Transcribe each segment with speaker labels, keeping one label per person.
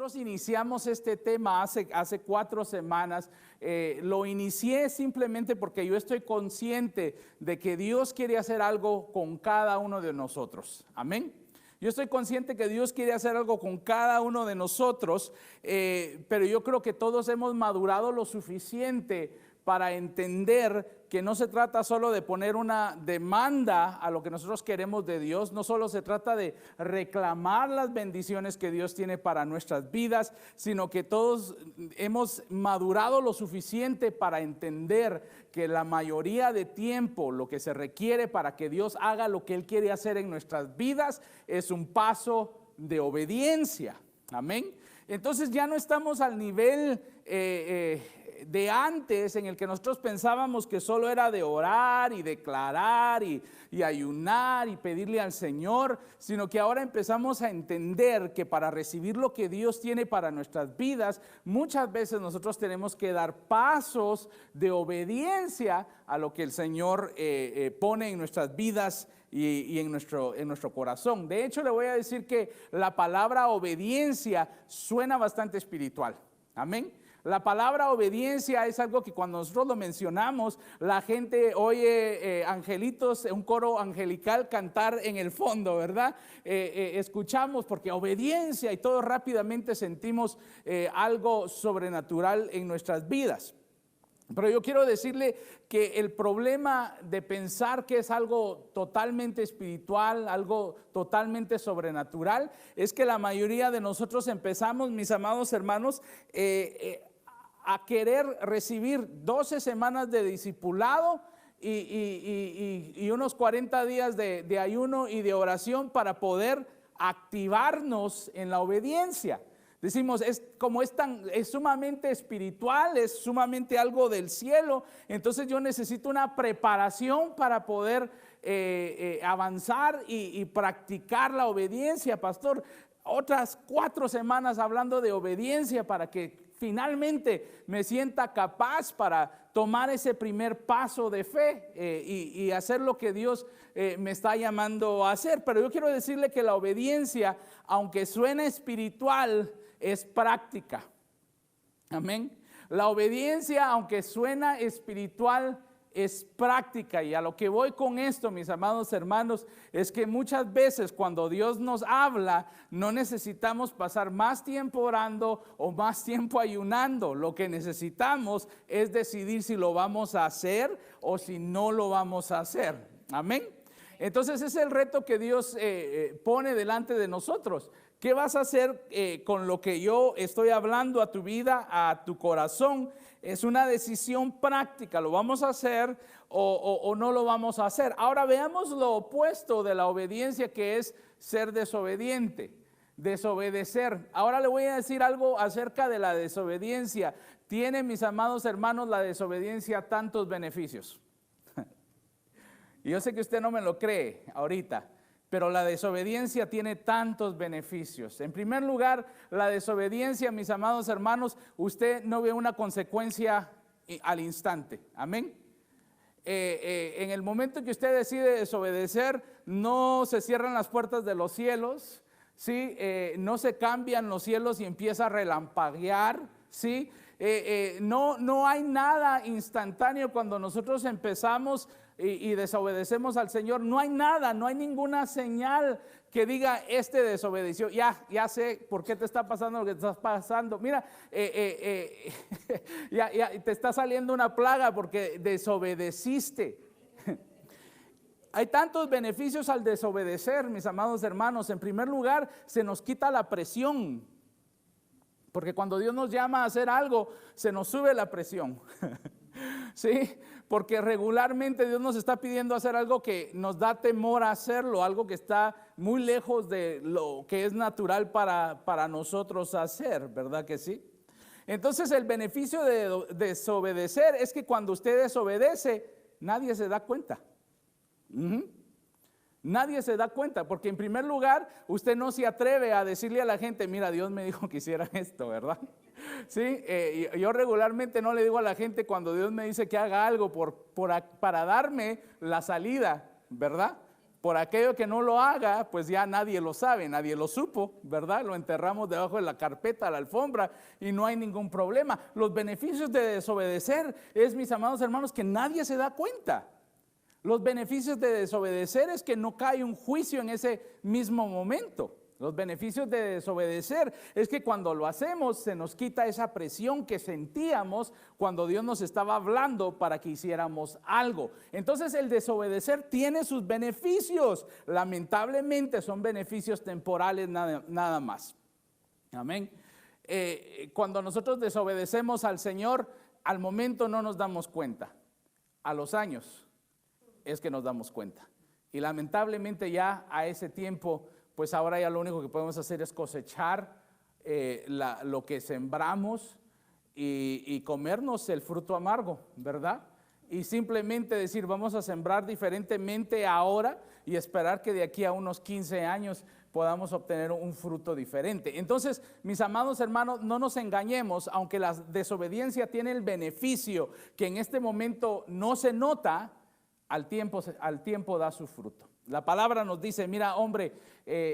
Speaker 1: nosotros iniciamos este tema hace 4 semanas, lo inicié simplemente porque yo estoy consciente de que Dios quiere hacer algo con cada uno de nosotros. Amén. Yo estoy consciente que Dios quiere hacer algo con cada uno de nosotros, pero yo creo que todos hemos madurado lo suficiente para entender que no se trata solo de poner una demanda a lo que nosotros queremos de Dios, no solo se trata de reclamar las bendiciones que Dios tiene para nuestras vidas, sino que todos hemos madurado lo suficiente para entender que la mayoría de tiempo lo que se requiere para que Dios haga lo que Él quiere hacer en nuestras vidas es un paso de obediencia. Amén. Entonces ya no estamos al nivel de antes en el que nosotros pensábamos que solo era de orar y declarar y ayunar y pedirle al Señor, sino que ahora empezamos a entender que para recibir lo que Dios tiene para nuestras vidas, muchas veces nosotros tenemos que dar pasos de obediencia a lo que el Señor pone en nuestras vidas y en nuestro corazón. De hecho, le voy a decir que la palabra obediencia suena bastante espiritual. Amén. La palabra obediencia es algo que cuando nosotros lo mencionamos, la gente oye angelitos, un coro angelical cantar en el fondo, ¿verdad? Escuchamos porque obediencia y todos rápidamente sentimos algo sobrenatural en nuestras vidas. Pero yo quiero decirle que el problema de pensar que es algo totalmente espiritual, algo totalmente sobrenatural, es que la mayoría de nosotros empezamos, mis amados hermanos, a querer recibir 12 semanas de discipulado y unos 40 días de ayuno y de oración para poder activarnos en la obediencia. Decimos, es sumamente espiritual, es sumamente algo del cielo, entonces yo necesito una preparación para poder avanzar y practicar la obediencia, pastor. Otras 4 semanas hablando de obediencia para que finalmente me sienta capaz para tomar ese primer paso de fe y hacer lo que Dios me está llamando a hacer. Pero yo quiero decirle que la obediencia, aunque suene espiritual, es práctica. Amén. La obediencia, aunque suena espiritual, es práctica. Y a lo que voy con esto, mis amados hermanos, es que muchas veces cuando Dios nos habla, no necesitamos pasar más tiempo orando o más tiempo ayunando. Lo que necesitamos es decidir si lo vamos a hacer o si no lo vamos a hacer. Amén. Entonces ese es el reto que Dios pone delante de nosotros. ¿Qué vas a hacer con lo que yo estoy hablando a tu vida, a tu corazón? Es una decisión práctica, ¿lo vamos a hacer o no lo vamos a hacer? Ahora veamos lo opuesto de la obediencia, que es ser desobediente, desobedecer. Ahora le voy a decir algo acerca de la desobediencia. Tiene, mis amados hermanos, la desobediencia tantos beneficios. Y yo sé que usted no me lo cree ahorita, pero la desobediencia tiene tantos beneficios. En primer lugar, la desobediencia, mis amados hermanos, usted no ve una consecuencia al instante. Amén. En el momento que usted decide desobedecer, no se cierran las puertas de los cielos, ¿sí? No se cambian los cielos y empieza a relampaguear, ¿sí? No hay nada instantáneo cuando nosotros empezamos y desobedecemos al Señor. No hay nada, no hay ninguna señal que diga desobedeció. Ya sé por qué te está pasando lo que te está pasando. Mira, ya te está saliendo una plaga porque desobedeciste. Hay tantos beneficios al desobedecer, mis amados hermanos. En primer lugar, se nos quita la presión. Porque cuando Dios nos llama a hacer algo, se nos sube la presión. ¿Sí? Porque regularmente Dios nos está pidiendo hacer algo que nos da temor a hacerlo, algo que está muy lejos de lo que es natural para nosotros hacer, ¿verdad que sí? Entonces el beneficio de desobedecer es que cuando usted desobedece, nadie se da cuenta. Nadie se da cuenta, porque en primer lugar usted no se atreve a decirle a la gente, mira, Dios me dijo que hiciera esto, ¿verdad? Sí, yo regularmente no le digo a la gente cuando Dios me dice que haga algo para darme la salida, ¿verdad? Por aquello que no lo haga, pues ya nadie lo sabe, nadie lo supo, ¿verdad? Lo enterramos debajo de la carpeta, la alfombra, y no hay ningún problema. Los beneficios de desobedecer es, mis amados hermanos, que nadie se da cuenta. Los beneficios de desobedecer es que no cae un juicio en ese mismo momento. Los beneficios de desobedecer es que cuando lo hacemos se nos quita esa presión que sentíamos cuando Dios nos estaba hablando para que hiciéramos algo. Entonces el desobedecer tiene sus beneficios. Lamentablemente son beneficios temporales nada más. Amén. Cuando nosotros desobedecemos al Señor, al momento no nos damos cuenta. A los años es que nos damos cuenta. Y lamentablemente ya a ese tiempo, pues ahora ya lo único que podemos hacer es cosechar lo que sembramos y comernos el fruto amargo, ¿verdad? Y simplemente decir, vamos a sembrar diferentemente ahora y esperar que de aquí a unos 15 años podamos obtener un fruto diferente. Entonces, mis amados hermanos, no nos engañemos, aunque la desobediencia tiene el beneficio que en este momento no se nota, al tiempo da su fruto. La palabra nos dice, mira hombre,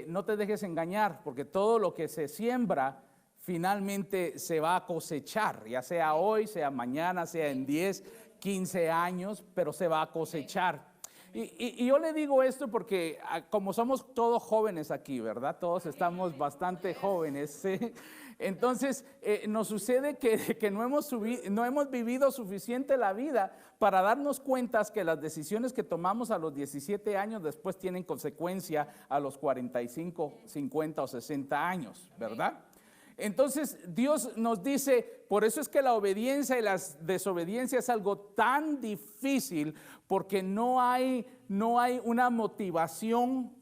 Speaker 1: no te dejes engañar, porque todo lo que se siembra finalmente se va a cosechar, ya sea hoy, sea mañana, sea en 10, 15 años, pero se va a cosechar. Y yo le digo esto porque como somos todos jóvenes aquí, ¿verdad? Todos estamos bastante jóvenes, ¿sí? Entonces nos sucede que no hemos vivido suficiente la vida para darnos cuenta que las decisiones que tomamos a los 17 años después tienen consecuencia a los 45, 50 o 60 años, ¿verdad? Entonces Dios nos dice, por eso es que la obediencia y la desobediencia es algo tan difícil, porque no hay una motivación,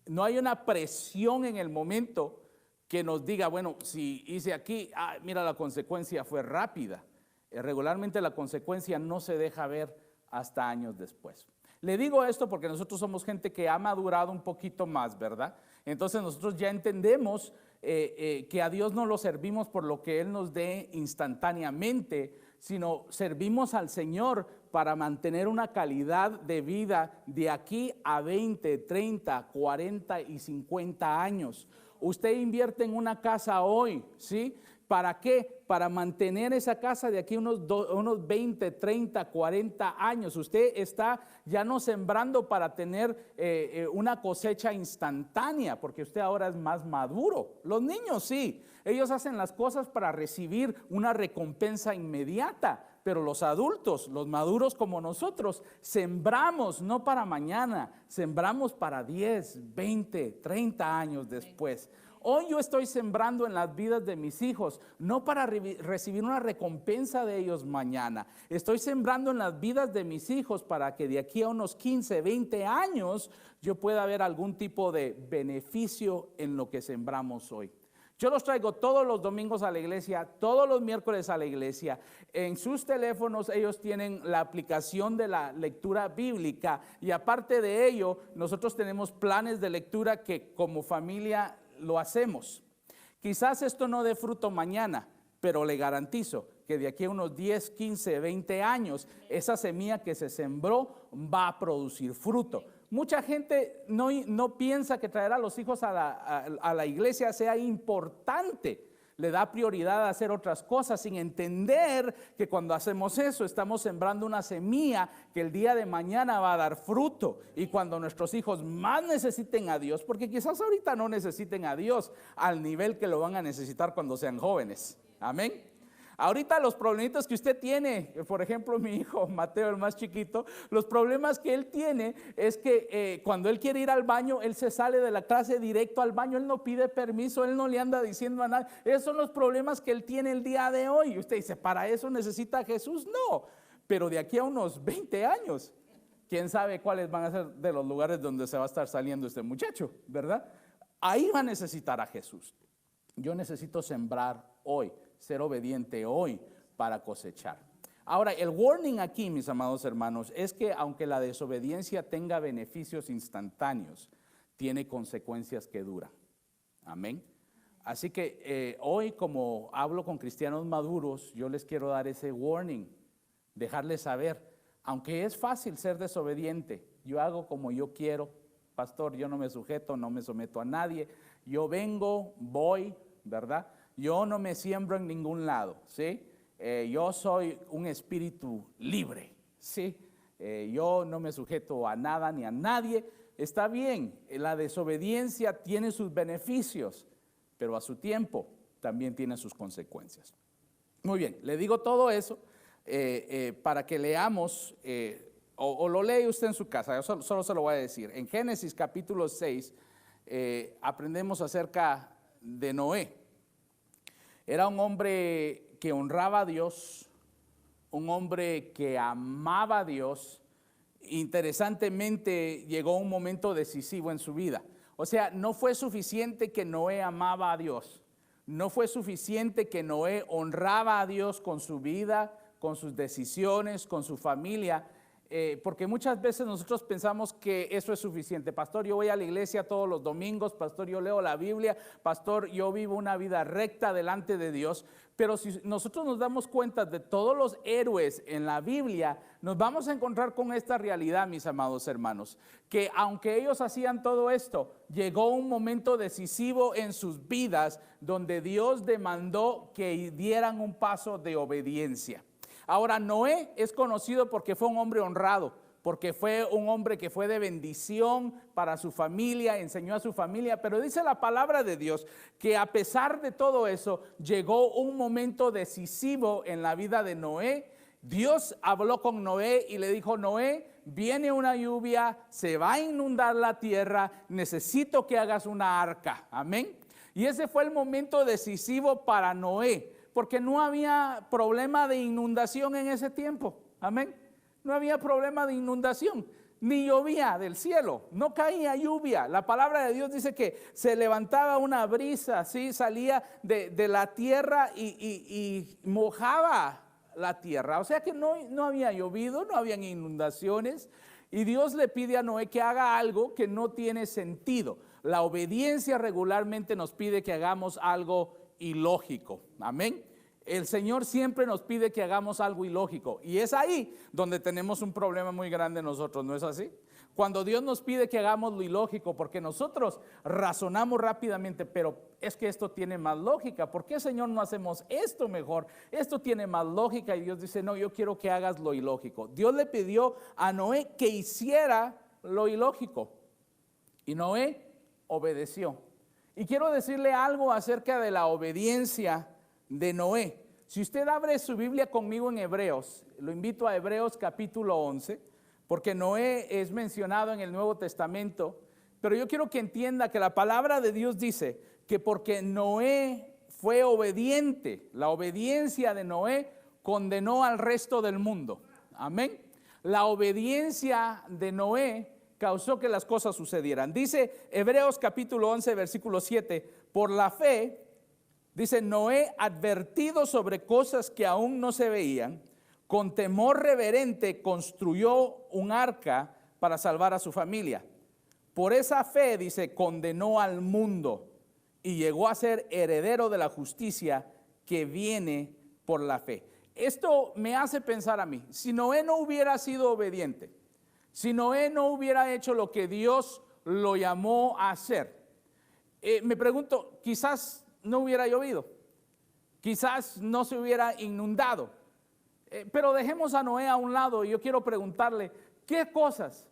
Speaker 1: no hay una presión en el momento que nos diga, bueno, si hice aquí, mira, la consecuencia fue rápida. Regularmente la consecuencia no se deja ver hasta años después. Le digo esto porque nosotros somos gente que ha madurado un poquito más, ¿verdad? Entonces nosotros ya entendemos que a Dios no lo servimos por lo que Él nos dé instantáneamente, sino servimos al Señor para mantener una calidad de vida de aquí a 20, 30, 40 y 50 años. Usted invierte en una casa hoy, ¿sí? ¿Para qué? Para mantener esa casa de aquí unos 20, 30, 40 años. Usted está ya no sembrando para tener una cosecha instantánea, porque usted ahora es más maduro. Los niños sí, ellos hacen las cosas para recibir una recompensa inmediata, pero los adultos, los maduros como nosotros, sembramos no para mañana, sembramos para 10, 20, 30 años después. Hoy yo estoy sembrando en las vidas de mis hijos, no para recibir una recompensa de ellos mañana. Estoy sembrando en las vidas de mis hijos para que de aquí a unos 15, 20 años yo pueda ver algún tipo de beneficio en lo que sembramos hoy. Yo los traigo todos los domingos a la iglesia, todos los miércoles a la iglesia. En sus teléfonos ellos tienen la aplicación de la lectura bíblica y aparte de ello, nosotros tenemos planes de lectura que como familia lo hacemos. Quizás esto no dé fruto mañana, pero le garantizo que de aquí a unos 10, 15, 20 años, esa semilla que se sembró va a producir fruto. Mucha gente no piensa que traer a los hijos a la iglesia sea importante. Le da prioridad a hacer otras cosas sin entender que cuando hacemos eso estamos sembrando una semilla que el día de mañana va a dar fruto. Y cuando nuestros hijos más necesiten a Dios, porque quizás ahorita no necesiten a Dios al nivel que lo van a necesitar cuando sean jóvenes. Amén. Ahorita los problemitas que usted tiene, por ejemplo mi hijo Mateo, el más chiquito, los problemas que él tiene es que cuando él quiere ir al baño, él se sale de la clase directo al baño, él no pide permiso, él no le anda diciendo a nadie. Esos son los problemas que él tiene el día de hoy. Y usted dice, ¿para eso necesita a Jesús? No, pero de aquí a unos 20 años, quién sabe cuáles van a ser de los lugares donde se va a estar saliendo este muchacho, ¿verdad? Ahí va a necesitar a Jesús. Yo necesito sembrar hoy, ser obediente hoy para cosechar. Ahora, el warning aquí, mis amados hermanos, es que aunque la desobediencia tenga beneficios instantáneos, tiene consecuencias que duran. Amén. Así que hoy, como hablo con cristianos maduros, yo les quiero dar ese warning, dejarles saber, aunque es fácil ser desobediente, yo hago como yo quiero, pastor, yo no me sujeto, no me someto a nadie, yo vengo, voy, ¿verdad? Yo no me siembro en ningún lado, ¿sí? Yo soy un espíritu libre, ¿sí? Yo no me sujeto a nada ni a nadie. Está bien, la desobediencia tiene sus beneficios, pero a su tiempo también tiene sus consecuencias. Muy bien, le digo todo eso para que leamos, o lo lee usted en su casa, yo solo se lo voy a decir. En Génesis capítulo 6 aprendemos acerca de Noé. Era un hombre que honraba a Dios, un hombre que amaba a Dios. Interesantemente, llegó un momento decisivo en su vida. O sea, no fue suficiente que Noé amaba a Dios. No fue suficiente que Noé honraba a Dios con su vida, con sus decisiones, con su familia. Porque muchas veces nosotros pensamos que eso es suficiente. Pastor, yo voy a la iglesia todos los domingos. Pastor, yo leo la Biblia. Pastor, yo vivo una vida recta delante de Dios. Pero si nosotros nos damos cuenta de todos los héroes en la Biblia, nos vamos a encontrar con esta realidad, mis amados hermanos, que aunque ellos hacían todo esto, llegó un momento decisivo en sus vidas donde Dios demandó que dieran un paso de obediencia. Ahora, Noé es conocido porque fue un hombre honrado, porque fue un hombre que fue de bendición para su familia, enseñó a su familia, pero dice la palabra de Dios que a pesar de todo eso, llegó un momento decisivo en la vida de Noé. Dios habló con Noé y le dijo: Noé, viene una lluvia, se va a inundar la tierra, necesito que hagas una arca. Amén. Y ese fue el momento decisivo para Noé, porque no había problema de inundación en ese tiempo. Amén. No había problema de inundación, ni llovía del cielo, no caía lluvia. La palabra de Dios dice que se levantaba una brisa, ¿sí? Salía de la tierra y mojaba la tierra. O sea que no había llovido, no habían inundaciones. Y Dios le pide a Noé que haga algo que no tiene sentido. La obediencia regularmente nos pide que hagamos algo ilógico. Amén. El Señor siempre nos pide que hagamos algo ilógico, y es ahí donde tenemos un problema muy grande nosotros, ¿no es así? Cuando Dios nos pide que hagamos lo ilógico, porque nosotros razonamos rápidamente, pero es que esto tiene más lógica. ¿Por qué, Señor, no hacemos esto mejor? Esto tiene más lógica. Y Dios dice: no, yo quiero que hagas lo ilógico. Dios le pidió a Noé que hiciera lo ilógico, y Noé obedeció. Y quiero decirle algo acerca de la obediencia de Noé. Si usted abre su Biblia conmigo en Hebreos, lo invito a Hebreos capítulo 11, porque Noé es mencionado en el Nuevo Testamento, pero yo quiero que entienda que la palabra de Dios dice que porque Noé fue obediente, la obediencia de Noé condenó al resto del mundo. Amén. La obediencia de Noé causó que las cosas sucedieran. Dice Hebreos capítulo 11, versículo 7, por la fe, dice, Noé, advertido sobre cosas que aún no se veían, con temor reverente construyó un arca para salvar a su familia. Por esa fe, dice, condenó al mundo y llegó a ser heredero de la justicia que viene por la fe. Esto me hace pensar a mí, si Noé no hubiera sido obediente, si Noé no hubiera hecho lo que Dios lo llamó a hacer, me pregunto, quizás no hubiera llovido, quizás no se hubiera inundado, pero dejemos a Noé a un lado. Y yo quiero preguntarle, ¿qué cosas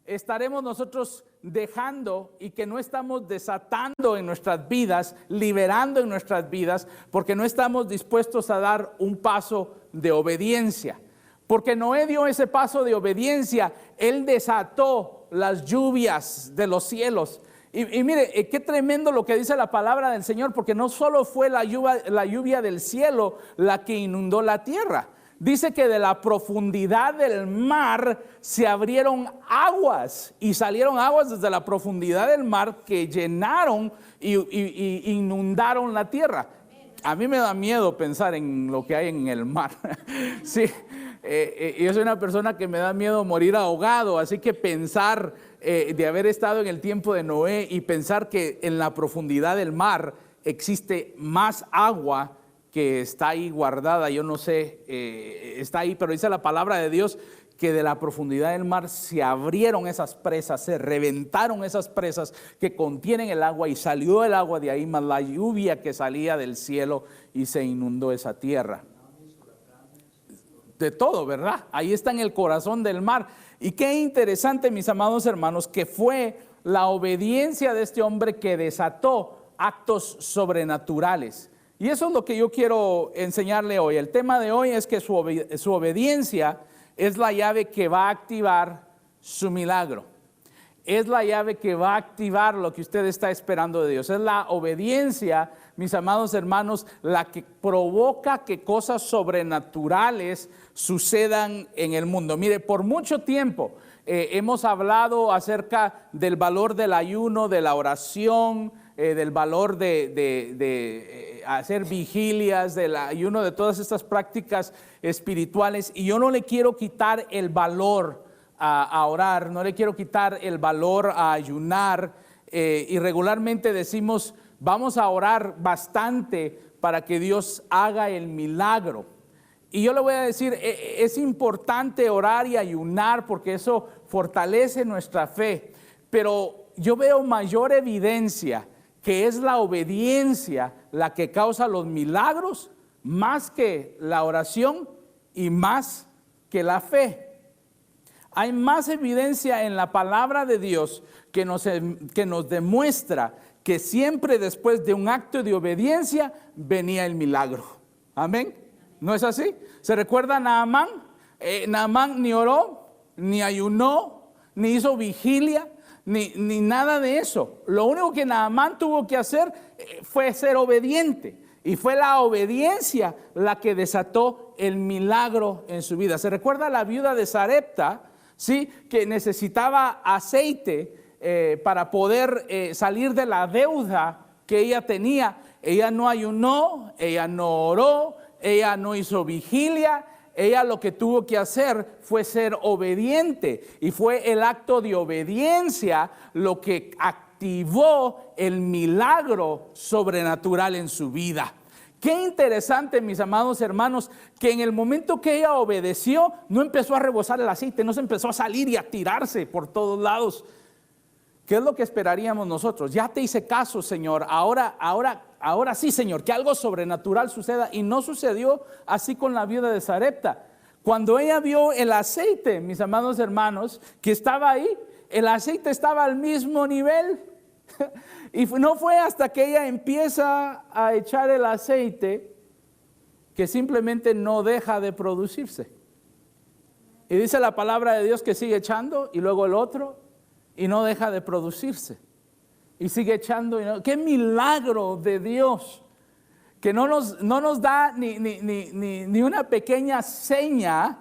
Speaker 1: estaremos nosotros dejando y que no estamos desatando en nuestras vidas, liberando en nuestras vidas, porque no estamos dispuestos a dar un paso de obediencia? Porque Noé dio ese paso de obediencia, él desató las lluvias de los cielos. Y mire, qué tremendo lo que dice la palabra del Señor, porque no solo fue la lluvia del cielo la que inundó la tierra. Dice que de la profundidad del mar se abrieron aguas y salieron aguas desde la profundidad del mar que llenaron y inundaron la tierra. A mí me da miedo pensar en lo que hay en el mar. Sí, yo soy una persona que me da miedo morir ahogado, así que pensar de haber estado en el tiempo de Noé y pensar que en la profundidad del mar existe más agua que está ahí guardada, yo no sé, está ahí, pero dice la palabra de Dios que de la profundidad del mar se abrieron esas presas, se reventaron esas presas que contienen el agua y salió el agua de ahí, más la lluvia que salía del cielo y se inundó esa tierra. De todo, ¿verdad? Ahí está en el corazón del mar. Y qué interesante, mis amados hermanos, que fue la obediencia de este hombre que desató actos sobrenaturales. Y eso es lo que yo quiero enseñarle hoy. El tema de hoy es que su obediencia es la llave que va a activar su milagro. Es la llave que va a activar lo que usted está esperando de Dios. Es la obediencia, mis amados hermanos, la que provoca que cosas sobrenaturales sucedan en el mundo. Mire, por mucho tiempo hemos hablado acerca del valor del ayuno, de la oración, del valor de hacer vigilias, del ayuno, de todas estas prácticas espirituales. Y yo no le quiero quitar el valor a orar, no le quiero quitar el valor a ayunar. Y regularmente decimos, vamos a orar bastante para que Dios haga el milagro. Y yo le voy a decir, es importante orar y ayunar porque eso fortalece nuestra fe. Pero yo veo mayor evidencia que es la obediencia la que causa los milagros, más que la oración y más que la fe. Hay más evidencia en la palabra de Dios que nos demuestra que siempre después de un acto de obediencia venía el milagro. Amén. ¿No es así? ¿Se recuerda a Naamán? Naamán ni oró, ni ayunó, ni hizo vigilia, ni nada de eso. Lo único que Naamán tuvo que hacer fue ser obediente. Y fue la obediencia la que desató el milagro en su vida. ¿Se recuerda a la viuda de Sarepta? ¿Sí? Que necesitaba aceite para poder salir de la deuda que ella tenía. Ella no ayunó, ella no oró, ella no hizo vigilia. Ella lo que tuvo que hacer fue ser obediente, y fue el acto de obediencia lo que activó el milagro sobrenatural en su vida. Qué interesante, mis amados hermanos, que en el momento que ella obedeció, no empezó a rebosar el aceite, no se empezó a salir y a tirarse por todos lados. ¿Qué es lo que esperaríamos nosotros? Ya te hice caso, Señor, ahora sí, Señor, que algo sobrenatural suceda. Y no sucedió así con la viuda de Sarepta. Cuando ella vio el aceite, mis amados hermanos, que estaba ahí, el aceite estaba al mismo nivel. Y no fue hasta que ella empieza a echar el aceite que simplemente no deja de producirse. Y dice la palabra de Dios que sigue echando, y luego el otro, y no deja de producirse. Y sigue echando. ¡Qué milagro de Dios! Que no nos da ni una pequeña seña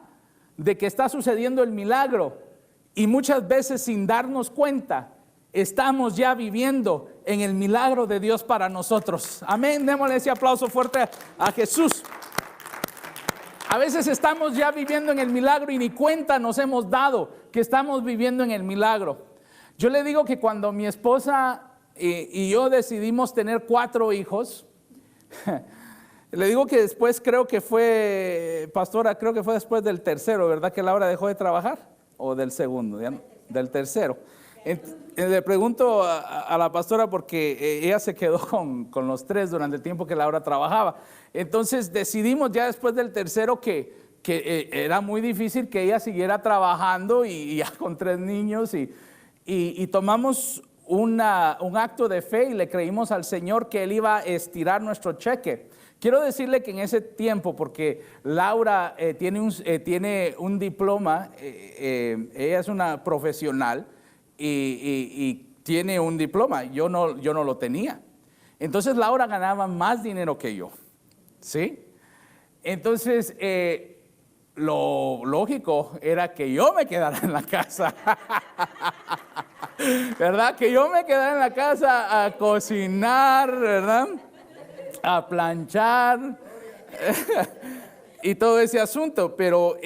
Speaker 1: de que está sucediendo el milagro. Y muchas veces, sin darnos cuenta, estamos ya viviendo en el milagro de Dios para nosotros. Amén. Démosle ese aplauso fuerte a Jesús. A veces estamos ya viviendo en el milagro y ni cuenta nos hemos dado que estamos viviendo en el milagro. Yo le digo que cuando mi esposa y yo decidimos tener 4 hijos, le digo que después, creo que fue, pastora, creo que fue después del tercero, ¿verdad? Que Laura dejó de trabajar, o del segundo, ¿ya? Del tercero. Le pregunto a la pastora porque ella se quedó con los 3 durante el tiempo que Laura trabajaba. Entonces decidimos ya después del tercero que era muy difícil que ella siguiera trabajando y ya con 3 niños y tomamos un acto de fe y le creímos al Señor que Él iba a estirar nuestro cheque. Quiero decirle que en ese tiempo, porque Laura tiene un diploma, ella es una profesional y tiene un diploma, yo no lo tenía. Entonces Laura ganaba más dinero que yo, ¿sí? Entonces lo lógico era que yo me quedara en la casa. ¿Verdad? Que yo me quedara en la casa a cocinar, ¿verdad? A planchar y todo ese asunto. Pero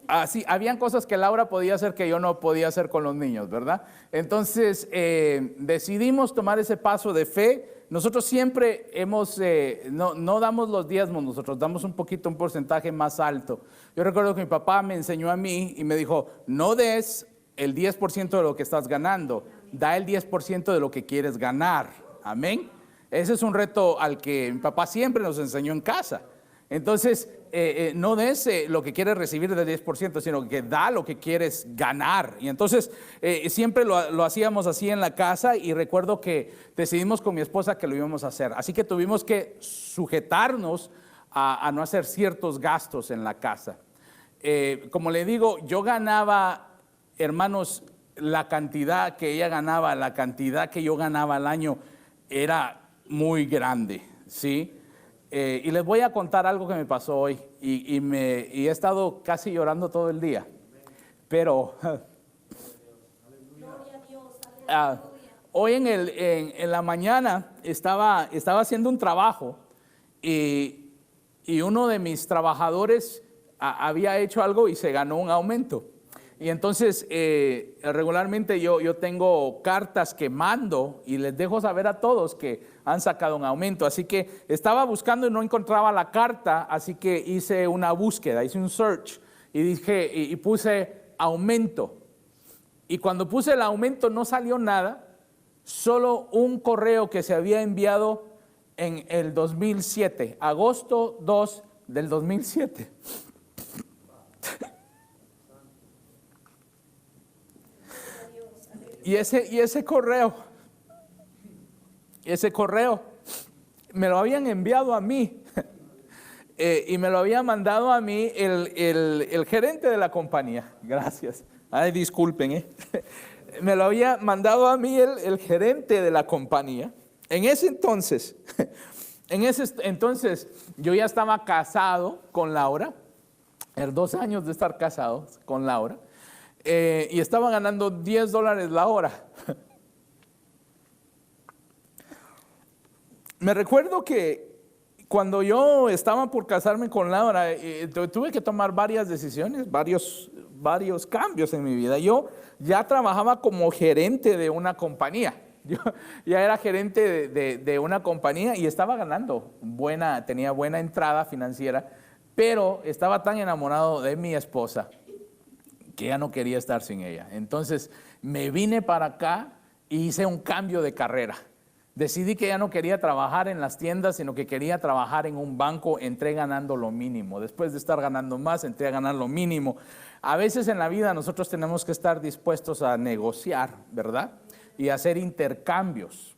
Speaker 1: así, habían cosas que Laura podía hacer que yo no podía hacer con los niños, ¿verdad? Entonces decidimos tomar ese paso de fe nosotros siempre no damos los diezmos, nosotros damos un porcentaje más alto. Yo recuerdo que mi papá me enseñó a mí y me dijo, no des el 10% de lo que estás ganando, da el 10% de lo que quieres ganar. Amén. Ese es un reto al que mi papá siempre nos enseñó en casa. Entonces, no des lo que quieres recibir del 10%, sino que da lo que quieres ganar. Y entonces, siempre lo hacíamos así en la casa, y recuerdo que decidimos con mi esposa que lo íbamos a hacer. Así que tuvimos que sujetarnos a no hacer ciertos gastos en la casa. Como le digo, yo ganaba, hermanos, la cantidad que ella ganaba, la cantidad que yo ganaba al año era muy grande, ¿sí? Y les voy a contar algo que me pasó hoy, y he estado casi llorando todo el día, pero hoy en la mañana estaba haciendo un trabajo, y uno de mis trabajadores había hecho algo y se ganó un aumento. Y entonces regularmente yo tengo cartas que mando y les dejo saber a todos que han sacado un aumento. Así que estaba buscando y no encontraba la carta, así que hice una búsqueda, hice un search y dije, y puse aumento. Y cuando puse el aumento no salió nada, solo un correo que se había enviado en el 2007, agosto 2 del 2007. Y ese correo me lo habían enviado a mí y me lo había mandado a mí el gerente de la compañía. Gracias. Ay, disculpen. Me lo había mandado a mí el gerente de la compañía. En ese entonces yo ya estaba casado con Laura, 2 años de estar casado con Laura. Y estaba ganando $10 la hora. Me recuerdo que cuando yo estaba por casarme con Laura, tuve que tomar varias decisiones, varios cambios en mi vida. Yo ya trabajaba como gerente de una compañía. Yo ya era gerente de una compañía y estaba ganando tenía buena entrada financiera, pero estaba tan enamorado de mi esposa que ya no quería estar sin ella. Entonces me vine para acá y hice un cambio de carrera. Decidí que ya no quería trabajar en las tiendas, sino que quería trabajar en un banco. Entré ganando lo mínimo. Después de estar ganando más, entré a ganar lo mínimo. A veces en la vida nosotros tenemos que estar dispuestos a negociar, ¿verdad? Y hacer intercambios.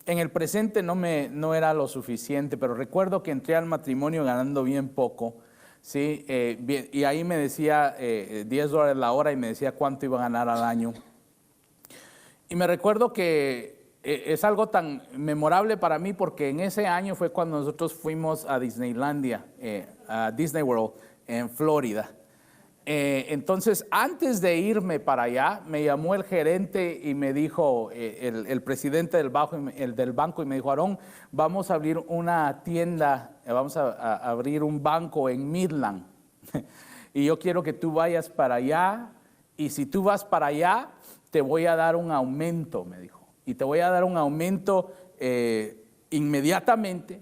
Speaker 1: En el presente no era lo suficiente, pero recuerdo que entré al matrimonio ganando bien poco. Sí, y ahí me decía $10 la hora y me decía cuánto iba a ganar al año. Y me recuerdo que es algo tan memorable para mí porque en ese año fue cuando nosotros fuimos a Disneylandia, a Disney World en Florida. Entonces, antes de irme para allá, me llamó el gerente y me dijo, el presidente del banco, y me dijo, Aarón, vamos a abrir una tienda, vamos a abrir un banco en Midland. Y yo quiero que tú vayas para allá, y si tú vas para allá, te voy a dar un aumento, me dijo. Y te voy a dar un aumento inmediatamente.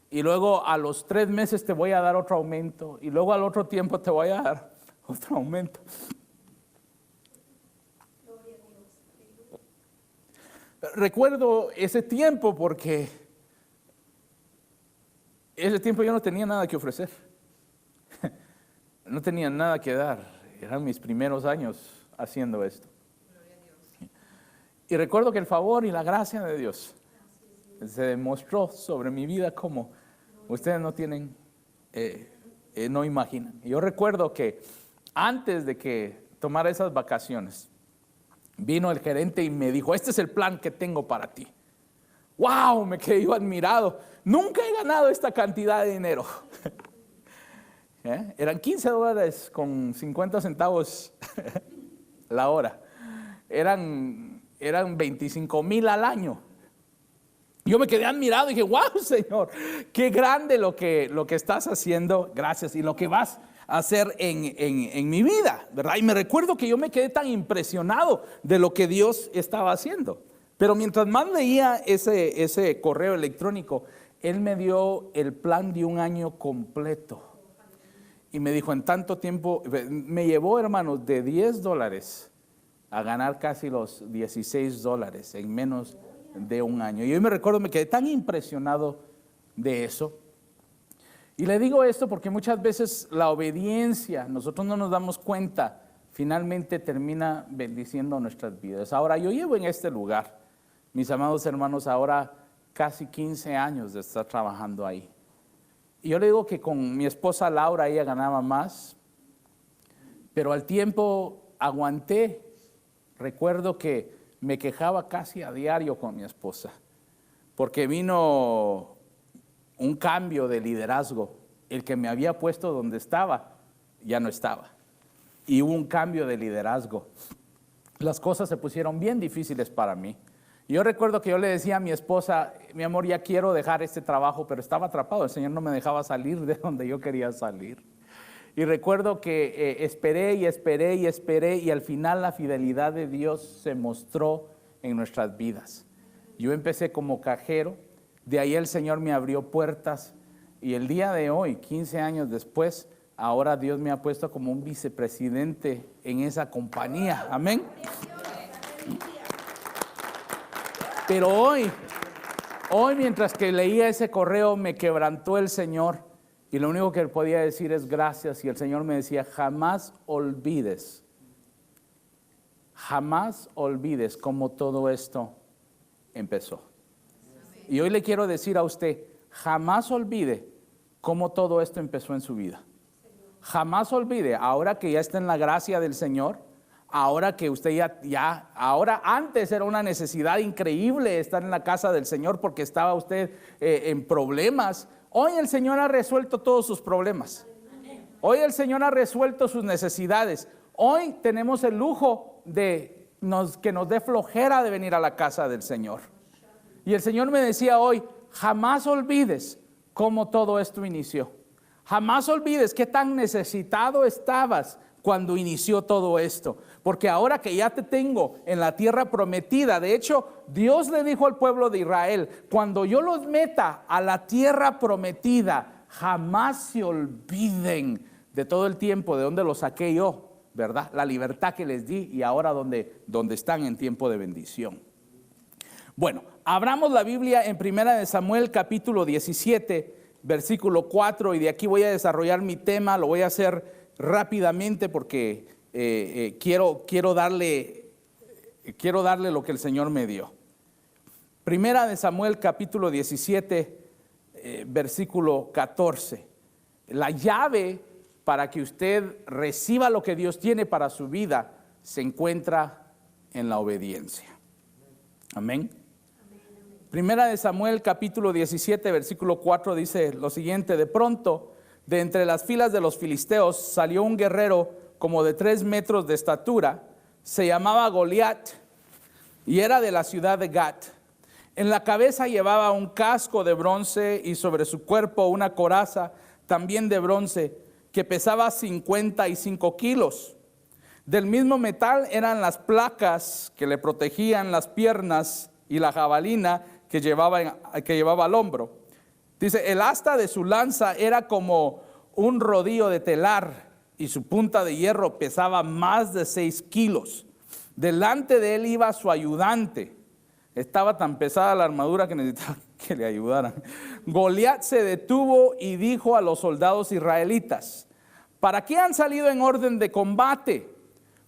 Speaker 1: Y luego a los 3 meses te voy a dar otro aumento. Y luego al otro tiempo te voy a dar otro aumento. Recuerdo ese tiempo porque ese tiempo yo no tenía nada que ofrecer. No tenía nada que dar. Eran mis primeros años haciendo esto. Y recuerdo que el favor y la gracia de Dios se demostró sobre mi vida como ustedes no tienen, no imaginan. Yo recuerdo que antes de que tomara esas vacaciones, vino el gerente y me dijo, este es el plan que tengo para ti. ¡Wow! Me quedé yo admirado. Nunca he ganado esta cantidad de dinero. Eran $15 con 50 centavos la hora. Eran 25,000 al año. Yo me quedé admirado y dije, wow, Señor, qué grande lo que estás haciendo, gracias, y lo que vas a hacer en mi vida, ¿verdad? Y me recuerdo que yo me quedé tan impresionado de lo que Dios estaba haciendo. Pero mientras más leía ese correo electrónico, él me dio el plan de un año completo. Y me dijo, en tanto tiempo, me llevó, hermanos, de $10 a ganar casi los $16 en menos de un año. Y yo me recuerdo, me quedé tan impresionado de eso. Y le digo esto porque muchas veces la obediencia, nosotros no nos damos cuenta, finalmente termina bendiciendo nuestras vidas. Ahora, yo llevo en este lugar, mis amados hermanos, ahora casi 15 años de estar trabajando ahí. Y yo le digo que con mi esposa Laura, ella ganaba más, pero al tiempo aguanté. Recuerdo que me quejaba casi a diario con mi esposa, porque vino un cambio de liderazgo. El que me había puesto donde estaba, ya no estaba. Y hubo un cambio de liderazgo. Las cosas se pusieron bien difíciles para mí. Yo recuerdo que yo le decía a mi esposa, mi amor, ya quiero dejar este trabajo, pero estaba atrapado. El Señor no me dejaba salir de donde yo quería salir. Y recuerdo que esperé y esperé y esperé, y al final la fidelidad de Dios se mostró en nuestras vidas. Yo empecé como cajero, de ahí el Señor me abrió puertas, y el día de hoy, 15 años después, ahora Dios me ha puesto como un vicepresidente en esa compañía. Amén. Pero hoy mientras que leía ese correo, me quebrantó el Señor, y lo único que podía decir es gracias. Y el Señor me decía, jamás olvides cómo todo esto empezó. Y hoy le quiero decir a usted, jamás olvide cómo todo esto empezó en su vida. Jamás olvide, ahora que ya está en la gracia del Señor, ahora que usted ahora antes era una necesidad increíble estar en la casa del Señor porque estaba usted en problemas. Hoy el Señor ha resuelto todos sus problemas. Hoy el Señor ha resuelto sus necesidades. Hoy tenemos el lujo de que nos dé flojera de venir a la casa del Señor. Y el Señor me decía hoy, jamás olvides cómo todo esto inició. Jamás olvides qué tan necesitado estabas cuando inició todo esto. Porque ahora que ya te tengo en la tierra prometida, de hecho, Dios le dijo al pueblo de Israel, cuando yo los meta a la tierra prometida, jamás se olviden de todo el tiempo de donde los saqué yo, ¿verdad? La libertad que les di, y ahora donde están en tiempo de bendición. Bueno, abramos la Biblia en 1 Samuel capítulo 17, versículo 4, y de aquí voy a desarrollar mi tema. Lo voy a hacer rápidamente porque quiero darle lo que el Señor me dio. 1 Samuel capítulo 17, versículo 14. La llave para que usted reciba lo que Dios tiene para su vida se encuentra en la obediencia. Amén. 1 Samuel capítulo 17, versículo 4 dice lo siguiente: de pronto, de entre las filas de los filisteos salió un guerrero como de 3 metros de estatura, se llamaba Goliat y era de la ciudad de Gat. En la cabeza llevaba un casco de bronce y sobre su cuerpo una coraza también de bronce que pesaba 55 kilos. Del mismo metal eran las placas que le protegían las piernas y la jabalina que llevaba al hombro. Dice, el asta de su lanza era como un rodillo de telar y su punta de hierro pesaba más de 6 kilos. Delante de él iba su ayudante. Estaba tan pesada la armadura que necesitaba que le ayudaran. Goliat se detuvo y dijo a los soldados israelitas, ¿para qué han salido en orden de combate?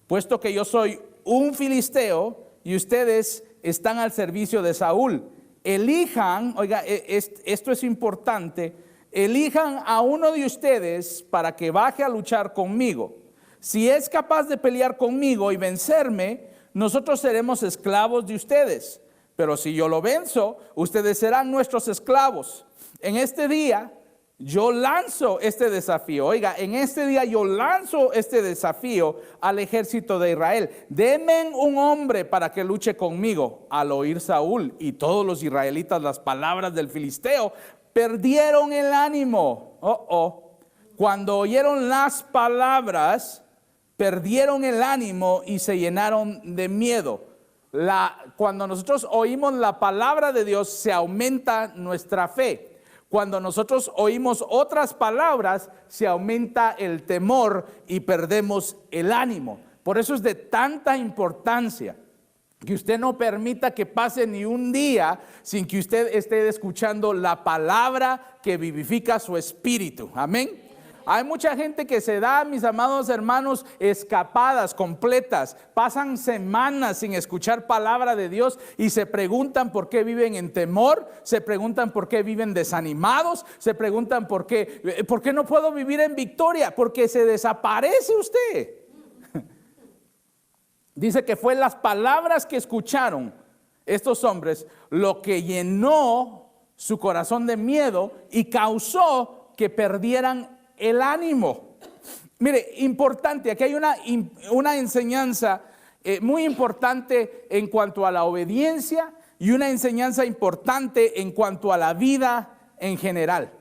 Speaker 1: Puesto que yo soy un filisteo y ustedes están al servicio de Saúl. Elijan, oiga, esto es importante, elijan a uno de ustedes para que baje a luchar conmigo. Si es capaz de pelear conmigo y vencerme, nosotros seremos esclavos de ustedes. Pero si yo lo venzo, ustedes serán nuestros esclavos. En este día yo lanzo este desafío. Oiga, en este día yo lanzo este desafío al ejército de Israel. Denme un hombre para que luche conmigo. Al oír Saúl y todos los israelitas las palabras del filisteo, perdieron el ánimo. Cuando oyeron las palabras, perdieron el ánimo y se llenaron de miedo. Cuando nosotros oímos la palabra de Dios, se aumenta nuestra fe. Cuando nosotros oímos otras palabras, se aumenta el temor y perdemos el ánimo. Por eso es de tanta importancia que usted no permita que pase ni un día sin que usted esté escuchando la palabra que vivifica su espíritu. Amén. Hay mucha gente que se da, mis amados hermanos, escapadas completas. Pasan semanas sin escuchar palabra de Dios y se preguntan por qué viven en temor, se preguntan por qué viven desanimados, se preguntan por qué no puedo vivir en victoria, porque se desaparece usted. Dice que fue las palabras que escucharon estos hombres lo que llenó su corazón de miedo y causó que perdieran el ánimo. Mire, importante, aquí hay una enseñanza muy importante en cuanto a la obediencia y una enseñanza importante en cuanto a la vida en general.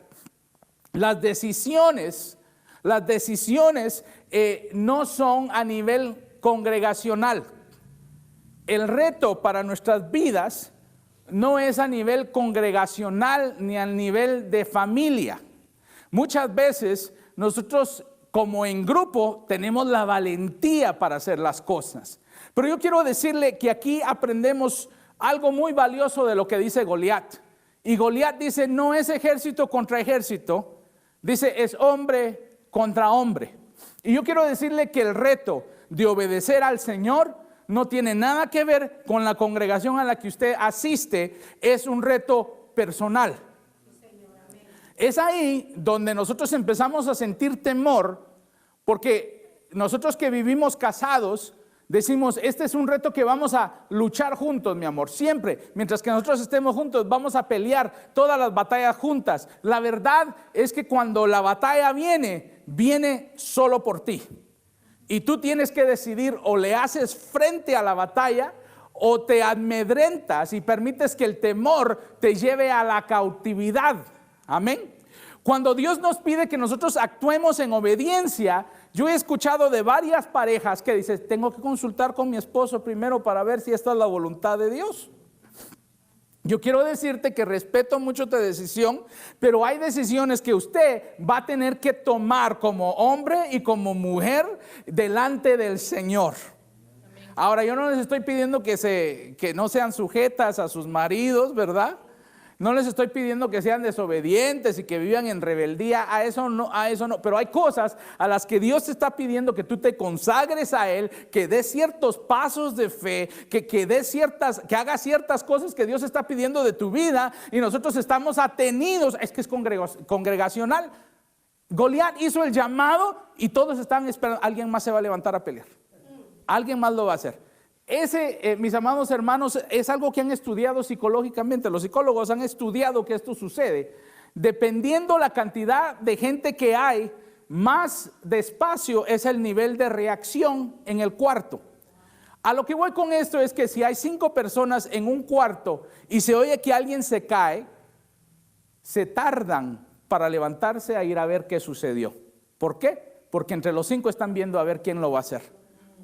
Speaker 1: Las decisiones no son a nivel congregacional. El reto para nuestras vidas no es a nivel congregacional ni a nivel de familia. Muchas veces nosotros como en grupo tenemos la valentía para hacer las cosas. Pero yo quiero decirle que aquí aprendemos algo muy valioso de lo que dice Goliat. Y Goliat dice, no es ejército contra ejército, dice es hombre contra hombre. Y yo quiero decirle que el reto de obedecer al Señor no tiene nada que ver con la congregación a la que usted asiste, es un reto personal. Es ahí donde nosotros empezamos a sentir temor, porque nosotros que vivimos casados decimos, este es un reto que vamos a luchar juntos, mi amor, siempre. Mientras que nosotros estemos juntos, vamos a pelear todas las batallas juntas. La verdad es que cuando la batalla viene solo por ti. Y tú tienes que decidir, o le haces frente a la batalla, o te amedrentas y permites que el temor te lleve a la cautividad. Amén. Cuando Dios nos pide que nosotros actuemos en obediencia, yo he escuchado de varias parejas que dicen, tengo que consultar con mi esposo primero para ver si esta es la voluntad de Dios. Yo quiero decirte que respeto mucho tu decisión, pero hay decisiones que usted va a tener que tomar como hombre y como mujer delante del Señor. Ahora, yo no les estoy pidiendo que no sean sujetas a sus maridos, ¿verdad? No les estoy pidiendo que sean desobedientes y que vivan en rebeldía, a eso no, pero hay cosas a las que Dios te está pidiendo que tú te consagres a Él, que des ciertos pasos de fe, que hagas ciertas cosas que Dios está pidiendo de tu vida, y nosotros estamos atenidos, es que es congregacional. Goliat hizo el llamado y todos están esperando, alguien más se va a levantar a pelear, alguien más lo va a hacer. Mis amados hermanos, es algo que han estudiado psicológicamente. Los psicólogos han estudiado que esto sucede. Dependiendo la cantidad de gente que hay, más despacio es el nivel de reacción en el cuarto. A lo que voy con esto es que si hay 5 personas en un cuarto y se oye que alguien se cae, se tardan para levantarse a ir a ver qué sucedió. ¿Por qué? Porque entre los 5 están viendo a ver quién lo va a hacer.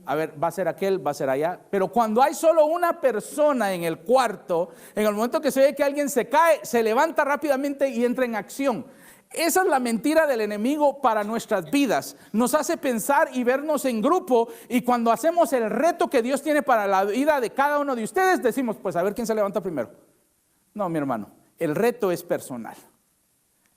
Speaker 1: A ver, va a ser aquel, va a ser allá. Pero cuando hay solo una persona en el cuarto, en el momento que se ve que alguien se cae, se levanta rápidamente y entra en acción. Esa es la mentira del enemigo para nuestras vidas. Nos hace pensar y vernos en grupo, y cuando hacemos el reto que Dios tiene para la vida de cada uno de ustedes, decimos, pues a ver quién se levanta primero. No, mi hermano, el reto es personal.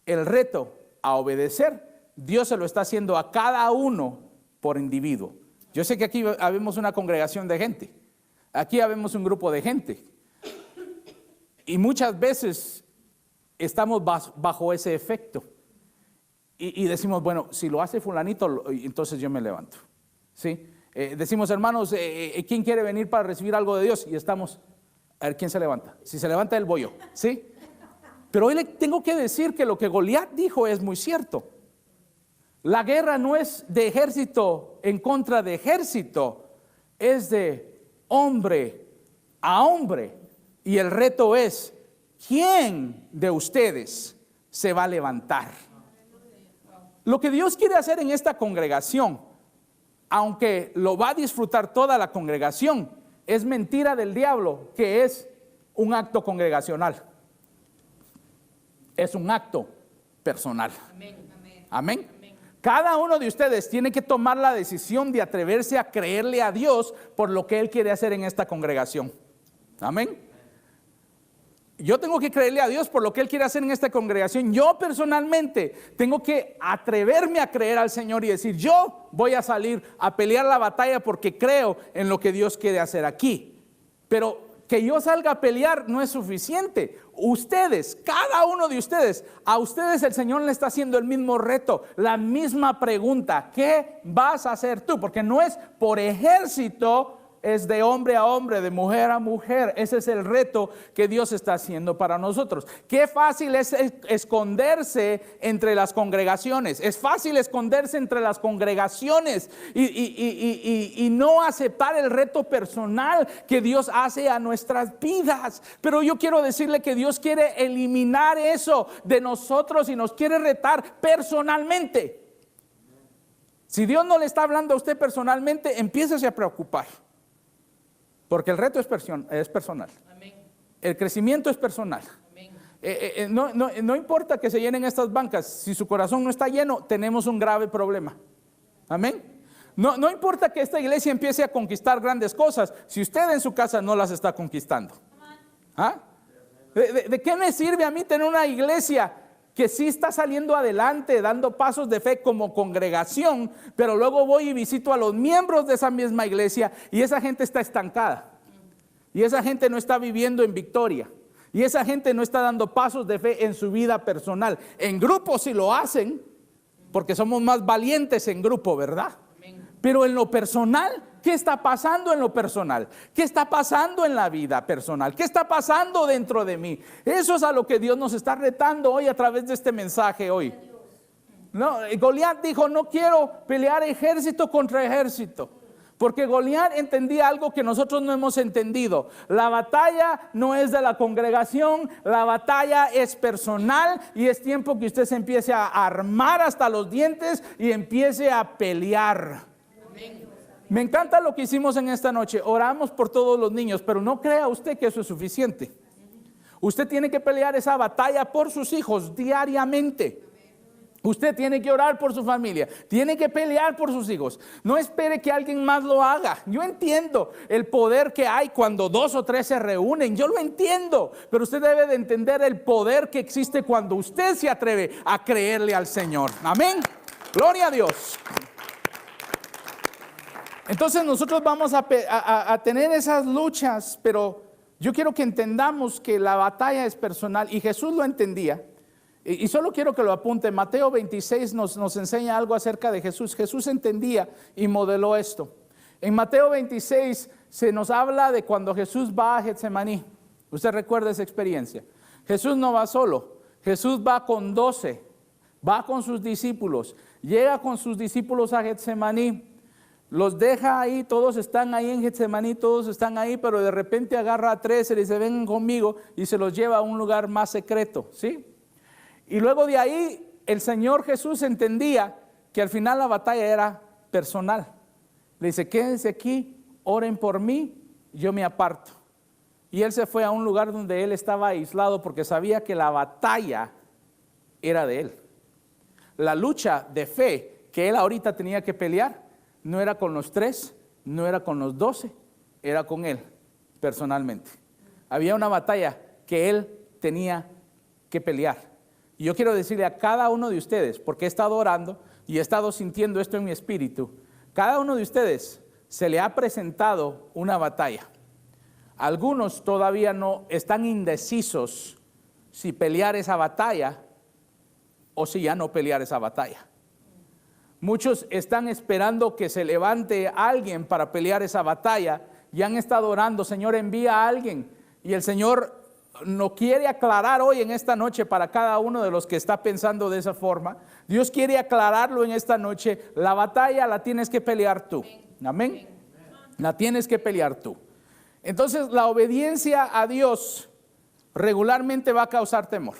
Speaker 1: El reto a obedecer, Dios se lo está haciendo a cada uno por individuo. Yo sé que aquí habemos una congregación de gente, aquí habemos un grupo de gente, y muchas veces estamos bajo ese efecto y decimos, bueno, si lo hace fulanito, entonces yo me levanto, ¿sí? Decimos, hermanos, ¿quién quiere venir para recibir algo de Dios? Y estamos, a ver quién se levanta. Si se levanta él, voy yo, ¿sí? Pero hoy le tengo que decir que lo que Goliat dijo es muy cierto. La guerra no es de ejército en contra de ejército, es de hombre a hombre. Y el reto es, ¿quién de ustedes se va a levantar? Lo que Dios quiere hacer en esta congregación, aunque lo va a disfrutar toda la congregación, es mentira del diablo, que es un acto congregacional. Es un acto personal. Amén. Amén. Cada uno de ustedes tiene que tomar la decisión de atreverse a creerle a Dios por lo que Él quiere hacer en esta congregación. Amén. Yo tengo que creerle a Dios por lo que Él quiere hacer en esta congregación. Yo personalmente tengo que atreverme a creer al Señor y decir, yo voy a salir a pelear la batalla porque creo en lo que Dios quiere hacer aquí. Pero que yo salga a pelear no es suficiente. Ustedes, cada uno de ustedes, a ustedes el Señor le está haciendo el mismo reto, la misma pregunta: ¿qué vas a hacer tú? Porque no es por ejército, es de hombre a hombre, de mujer a mujer. Ese es el reto que Dios está haciendo para nosotros. Qué fácil es esconderse entre las congregaciones. Es fácil esconderse entre las congregaciones y no aceptar el reto personal que Dios hace a nuestras vidas. Pero yo quiero decirle que Dios quiere eliminar eso de nosotros y nos quiere retar personalmente. Si Dios no le está hablando a usted personalmente, empiécese a preocupar. Porque el reto es personal. Amén. El crecimiento es personal. No importa que se llenen estas bancas. Si su corazón no está lleno, tenemos un grave problema. Amén. No importa que esta iglesia empiece a conquistar grandes cosas, si usted en su casa no las está conquistando. ¿Ah? ¿De qué me sirve a mí tener una iglesia que sí está saliendo adelante, dando pasos de fe como congregación, pero luego voy y visito a los miembros de esa misma iglesia y esa gente está estancada, y esa gente no está viviendo en victoria, y esa gente no está dando pasos de fe en su vida personal? En grupo sí lo hacen, porque somos más valientes en grupo, ¿verdad? Pero en lo personal, ¿qué está pasando en lo personal? ¿Qué está pasando en la vida personal? ¿Qué está pasando dentro de mí? Eso es a lo que Dios nos está retando hoy a través de este mensaje hoy. No, Goliat dijo: no quiero pelear ejército contra ejército. Porque Goliat entendía algo que nosotros no hemos entendido. La batalla no es de la congregación, la batalla es personal, y es tiempo que usted se empiece a armar hasta los dientes y empiece a pelear. Me encanta lo que hicimos en esta noche. Oramos por todos los niños, pero no crea usted que eso es suficiente. Usted tiene que pelear esa batalla por sus hijos diariamente. Usted tiene que orar por su familia, tiene que pelear por sus hijos. No espere que alguien más lo haga. Yo entiendo el poder que hay cuando 2 o 3 se reúnen, yo lo entiendo, pero usted debe de entender el poder que existe cuando usted se atreve a creerle al Señor. Amén. Gloria a Dios. Entonces nosotros vamos a tener esas luchas, pero yo quiero que entendamos que la batalla es personal, y Jesús lo entendía. Y solo quiero que lo apunte. Mateo 26 nos enseña algo acerca de Jesús. Jesús entendía y modeló esto. En Mateo 26 se nos habla de cuando Jesús va a Getsemaní. Usted recuerda esa experiencia. Jesús no va solo, Jesús va con 12, va con sus discípulos, llega con sus discípulos a Getsemaní. Los deja ahí, todos están ahí en Getsemaní, todos están ahí, pero de repente agarra a 13 y dice: vengan conmigo, y se los lleva a un lugar más secreto, ¿sí? Y luego de ahí el Señor Jesús entendía que al final la batalla era personal. Le dice: quédense aquí, oren por mí, yo me aparto. Y él se fue a un lugar donde él estaba aislado, porque sabía que la batalla era de él. La lucha de fe que él ahorita tenía que pelear no era con los 3, no era con los 12, era con él personalmente. Había una batalla que él tenía que pelear. Y yo quiero decirle a cada uno de ustedes, porque he estado orando y he estado sintiendo esto en mi espíritu, cada uno de ustedes se le ha presentado una batalla. Algunos todavía no están indecisos si pelear esa batalla o si ya no pelear esa batalla. Muchos están esperando que se levante alguien para pelear esa batalla y han estado orando: Señor, envía a alguien. Y el Señor no quiere aclarar hoy en esta noche para cada uno de los que está pensando de esa forma. Dios quiere aclararlo en esta noche. La batalla la tienes que pelear tú. Amén. La tienes que pelear tú. Entonces la obediencia a Dios regularmente va a causar temor.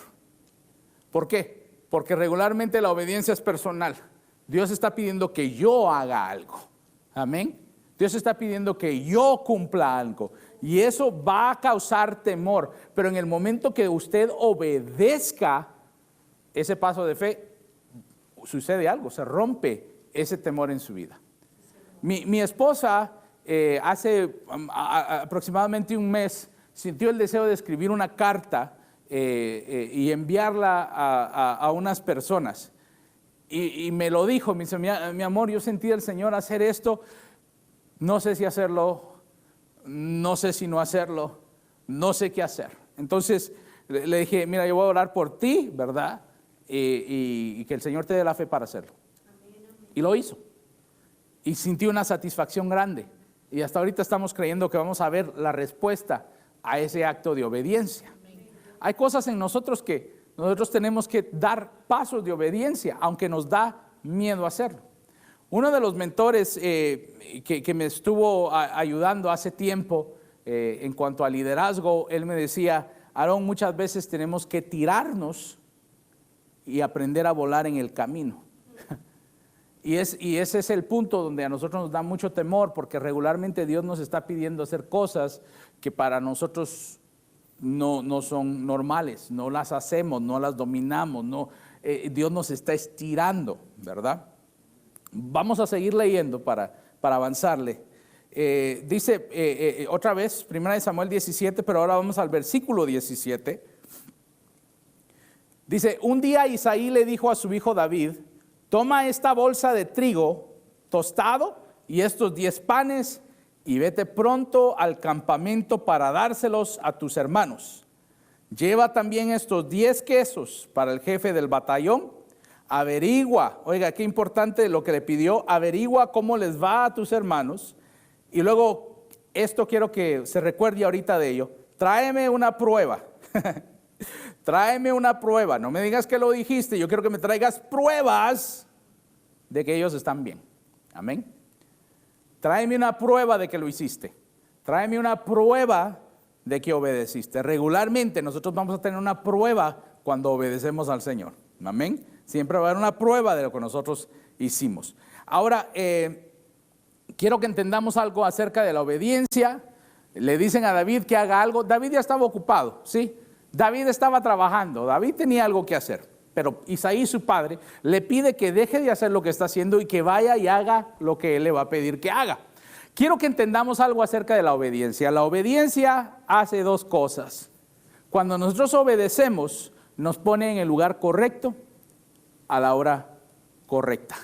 Speaker 1: ¿Por qué? Porque regularmente la obediencia es personal. Dios está pidiendo que yo haga algo. Amén. Dios está pidiendo que yo cumpla algo. Y eso va a causar temor. Pero en el momento que usted obedezca ese paso de fe, sucede algo, se rompe ese temor en su vida. Mi esposa hace aproximadamente un mes sintió el deseo de escribir una carta y enviarla a unas personas. Y me lo dijo, me dice, mi amor, yo sentí al Señor hacer esto, no sé si hacerlo, no sé si no hacerlo, no sé qué hacer. Entonces le dije, mira, yo voy a orar por ti, ¿verdad? Y que el Señor te dé la fe para hacerlo. Y lo hizo. Y sintió una satisfacción grande. Y hasta ahorita estamos creyendo que vamos a ver la respuesta a ese acto de obediencia. Hay cosas en nosotros que nosotros tenemos que dar pasos de obediencia, aunque nos da miedo hacerlo. Uno de los mentores que me estuvo ayudando hace tiempo en cuanto a liderazgo, él me decía, Aarón, muchas veces tenemos que tirarnos y aprender a volar en el camino. Y ese es el punto donde a nosotros nos da mucho temor, porque regularmente Dios nos está pidiendo hacer cosas que para nosotros no son normales, no las hacemos, no las dominamos, Dios nos está estirando, ¿verdad? Vamos a seguir leyendo para avanzarle. Dice otra vez, 1 Samuel 17, pero ahora vamos al versículo 17. Dice, un día Isaí le dijo a su hijo David, toma esta bolsa de trigo tostado y estos 10 panes y vete pronto al campamento para dárselos a tus hermanos. Lleva también estos 10 quesos para el jefe del batallón. Averigua, oiga, qué importante lo que le pidió, averigua cómo les va a tus hermanos. Y luego, esto quiero que se recuerde ahorita de ello, tráeme una prueba. Tráeme una prueba, no me digas que lo dijiste, yo quiero que me traigas pruebas de que ellos están bien. Amén. Tráeme una prueba de que lo hiciste. Tráeme una prueba de que obedeciste. Regularmente nosotros vamos a tener una prueba cuando obedecemos al Señor. Amén. Siempre va a haber una prueba de lo que nosotros hicimos. Ahora, quiero que entendamos algo acerca de la obediencia. Le dicen a David que haga algo. David ya estaba ocupado, ¿sí? David estaba trabajando, David tenía algo que hacer, pero Isaí, su padre, le pide que deje de hacer lo que está haciendo y que vaya y haga lo que él le va a pedir que haga. Quiero que entendamos algo acerca de la obediencia. La obediencia hace dos cosas. Cuando nosotros obedecemos, nos pone en el lugar correcto a la hora correcta.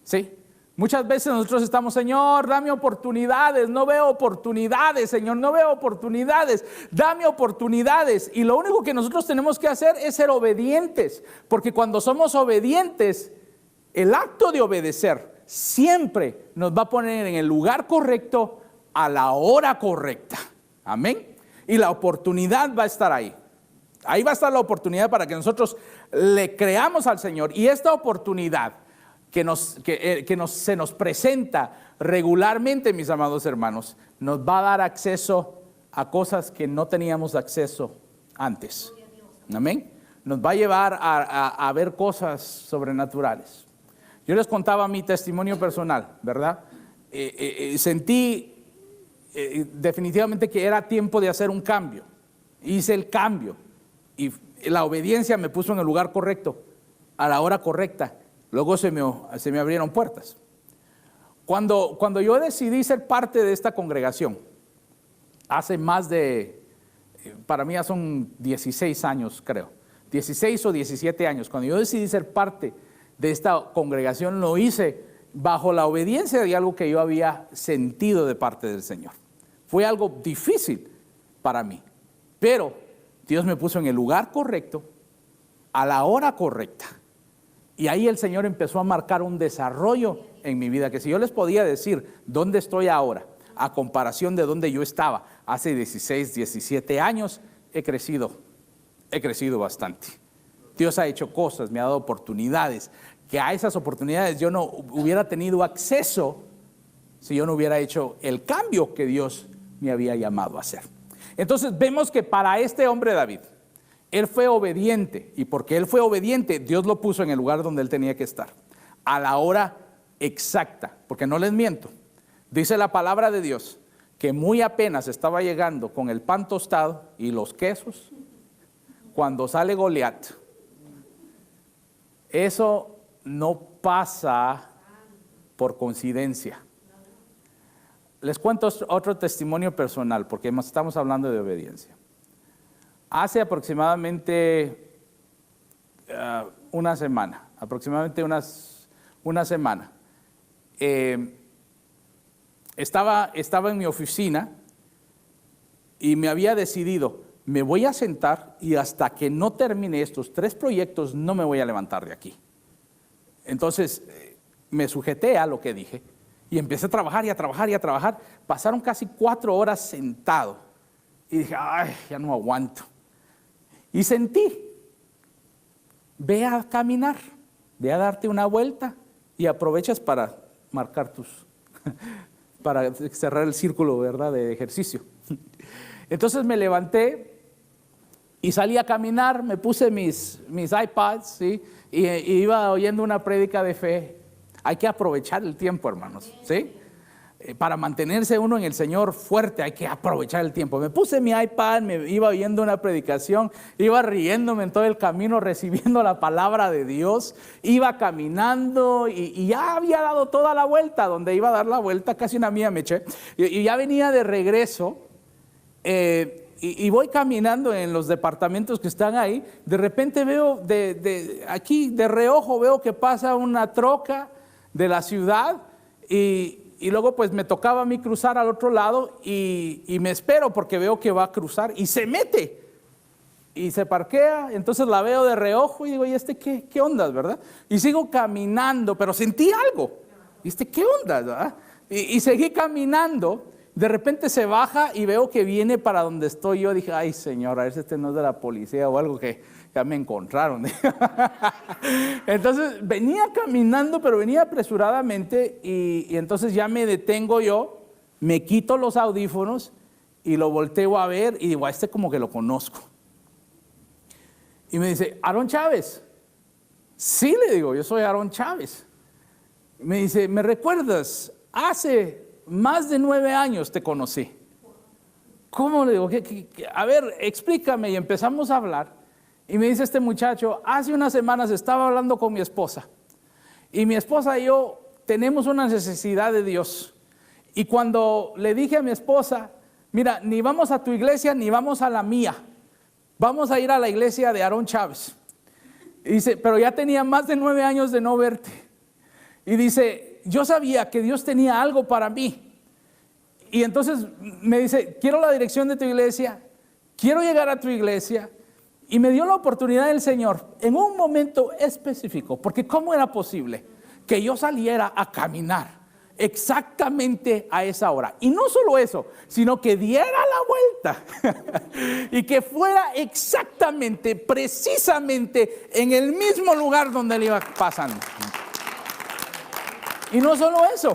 Speaker 1: ¿Sí? Muchas veces nosotros estamos, Señor, dame oportunidades, no veo oportunidades, Señor, no veo oportunidades, dame oportunidades. Y lo único que nosotros tenemos que hacer es ser obedientes, porque cuando somos obedientes, el acto de obedecer siempre nos va a poner en el lugar correcto a la hora correcta. Amén. Y la oportunidad va a estar ahí. Ahí va a estar la oportunidad para que nosotros le creamos al Señor. Y esta oportunidad se nos presenta regularmente, mis amados hermanos, nos va a dar acceso a cosas que no teníamos acceso antes. Amén. Nos va a llevar a ver cosas sobrenaturales. Yo les contaba mi testimonio personal, ¿verdad? Sentí definitivamente que era tiempo de hacer un cambio. Hice el cambio y la obediencia me puso en el lugar correcto, a la hora correcta. Luego se me abrieron puertas. Cuando yo decidí ser parte de esta congregación, hace más de, para mí ya son 16 años creo, 16 o 17 años, cuando yo decidí ser parte de esta congregación, lo hice bajo la obediencia de algo que yo había sentido de parte del Señor. Fue algo difícil para mí, pero Dios me puso en el lugar correcto, a la hora correcta. Y ahí el Señor empezó a marcar un desarrollo en mi vida, que si yo les podía decir dónde estoy ahora, a comparación de donde yo estaba hace 16, 17 años, he crecido bastante. Dios ha hecho cosas, me ha dado oportunidades, que a esas oportunidades yo no hubiera tenido acceso si yo no hubiera hecho el cambio que Dios me había llamado a hacer. Entonces vemos que para este hombre David, él fue obediente, y porque él fue obediente, Dios lo puso en el lugar donde él tenía que estar, a la hora exacta, porque no les miento, Dice la palabra de Dios que muy apenas estaba llegando con el pan tostado y los quesos cuando sale Goliat. Eso no pasa por coincidencia. Les cuento otro testimonio personal, porque estamos hablando de obediencia. Hace aproximadamente una semana, estaba en mi oficina y me había decidido, me voy a sentar y hasta que no termine estos 3 proyectos no me voy a levantar de aquí. Entonces me sujeté a lo que dije y empecé a trabajar y a trabajar y a trabajar. Pasaron casi 4 horas sentado y dije, ay, ya no aguanto. Y sentí, ve a caminar, ve a darte una vuelta y aprovechas para marcar para cerrar el círculo, ¿verdad?, de ejercicio. Entonces me levanté y salí a caminar, me puse mis iPads, ¿sí? Y iba oyendo una prédica de fe. Hay que aprovechar el tiempo, hermanos, ¿sí? Para mantenerse uno en el Señor fuerte hay que aprovechar el tiempo. Me puse mi iPad, me iba oyendo una predicación, iba riéndome en todo el camino, recibiendo la palabra de Dios, iba caminando y ya había dado toda la vuelta, donde iba a dar la vuelta, casi una mía me eché, y ya venía de regreso, y voy caminando en los departamentos que están ahí. De repente veo, aquí de reojo veo que pasa una troca de la ciudad y luego pues me tocaba a mí cruzar al otro lado y me espero porque veo que va a cruzar y se mete y se parquea. Entonces la veo de reojo y digo, ¿y qué onda, verdad? Y sigo caminando, pero sentí algo. ¿Y qué onda, verdad? Y seguí caminando. De repente se baja y veo que viene para donde estoy yo. Dije, ay, Señor, a ver si no es de la policía o algo que ya me encontraron. Entonces venía caminando, pero venía apresuradamente y entonces ya me detengo yo, me quito los audífonos y lo volteo a ver y digo, como que lo conozco. Y me dice, Aarón Chávez. Sí, le digo, yo soy Aarón Chávez. Me dice, ¿me recuerdas? Hace más de 9 años te conocí. ¿Cómo? Le digo, a ver, explícame. Y empezamos a hablar. Y me dice este muchacho, hace unas semanas estaba hablando con mi esposa. Y mi esposa y yo tenemos una necesidad de Dios. Y cuando le dije a mi esposa, mira, ni vamos a tu iglesia ni vamos a la mía. Vamos a ir a la iglesia de Aarón Chávez. Y dice, pero ya tenía más de 9 años de no verte. Y dice, yo sabía que Dios tenía algo para mí. Y entonces me dice, quiero la dirección de tu iglesia, quiero llegar a tu iglesia. Y me dio la oportunidad del Señor en un momento específico, porque ¿cómo era posible que yo saliera a caminar exactamente a esa hora? Y no solo eso, sino que diera la vuelta y que fuera exactamente, precisamente en el mismo lugar donde él iba pasando. Y no solo eso,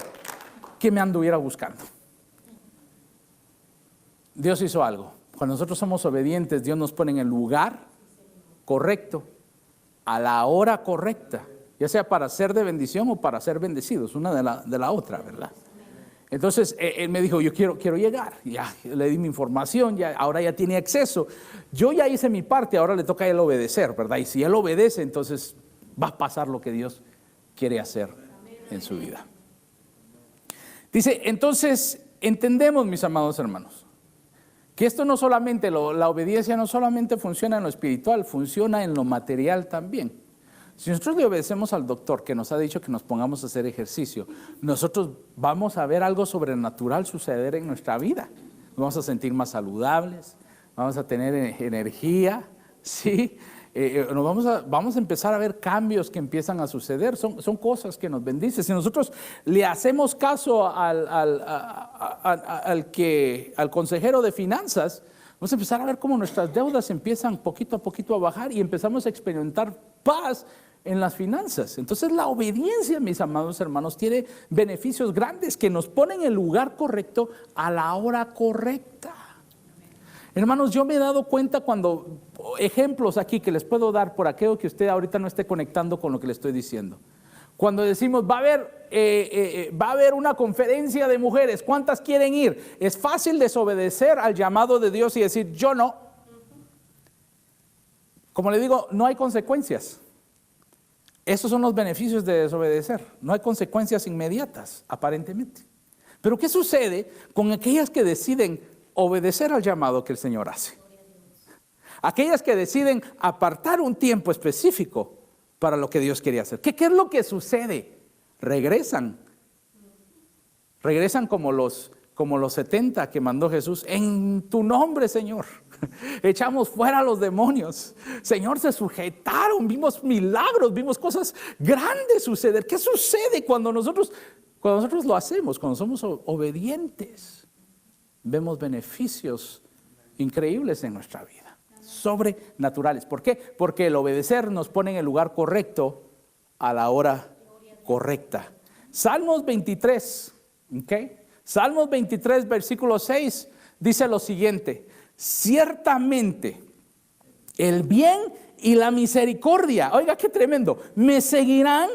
Speaker 1: que me anduviera buscando. Dios hizo algo. Cuando nosotros somos obedientes, Dios nos pone en el lugar correcto, a la hora correcta, ya sea para ser de bendición o para ser bendecidos, una de la otra, ¿verdad? Entonces él me dijo, yo quiero llegar. Ya le di mi información, ahora ya tiene acceso. Yo ya hice mi parte, ahora le toca a él obedecer, ¿verdad? Y si él obedece, entonces va a pasar lo que Dios quiere hacer en su vida. Dice, entonces entendemos, mis amados hermanos, que esto no solamente, la obediencia no solamente funciona en lo espiritual, funciona en lo material también. Si nosotros le obedecemos al doctor que nos ha dicho que nos pongamos a hacer ejercicio, nosotros vamos a ver algo sobrenatural suceder en nuestra vida. Nos vamos a sentir más saludables, vamos a tener energía, ¿sí? Vamos a empezar a ver cambios que empiezan a suceder. Son cosas que nos bendicen. Si nosotros le hacemos caso al consejero de finanzas, vamos a empezar a ver cómo nuestras deudas empiezan poquito a poquito a bajar y empezamos a experimentar paz en las finanzas. Entonces la obediencia, mis amados hermanos, tiene beneficios grandes que nos ponen en el lugar correcto a la hora correcta. Hermanos, yo me he dado cuenta cuando, ejemplos aquí que les puedo dar por aquello que usted ahorita no esté conectando con lo que le estoy diciendo. Cuando decimos va a haber una conferencia de mujeres, ¿cuántas quieren ir? Es fácil desobedecer al llamado de Dios y decir yo no. Como le digo, no hay consecuencias. Esos son los beneficios de desobedecer. No hay consecuencias inmediatas, aparentemente. Pero ¿qué sucede con aquellas que deciden obedecer al llamado que el Señor hace? Aquellas que deciden apartar un tiempo específico para lo que Dios quería hacer. ¿Qué es lo que sucede? Regresan como los 70 que mandó Jesús. En tu nombre, Señor, echamos fuera a los demonios. Señor, se sujetaron, vimos milagros, vimos cosas grandes suceder. ¿Qué sucede cuando nosotros lo hacemos? Cuando somos obedientes, vemos beneficios increíbles en nuestra vida, sobrenaturales. ¿Por qué? Porque el obedecer nos pone en el lugar correcto a la hora correcta. Salmos 23, ¿ok? Salmos 23, versículo 6, dice lo siguiente: ciertamente el bien y la misericordia, oiga qué tremendo, me seguirán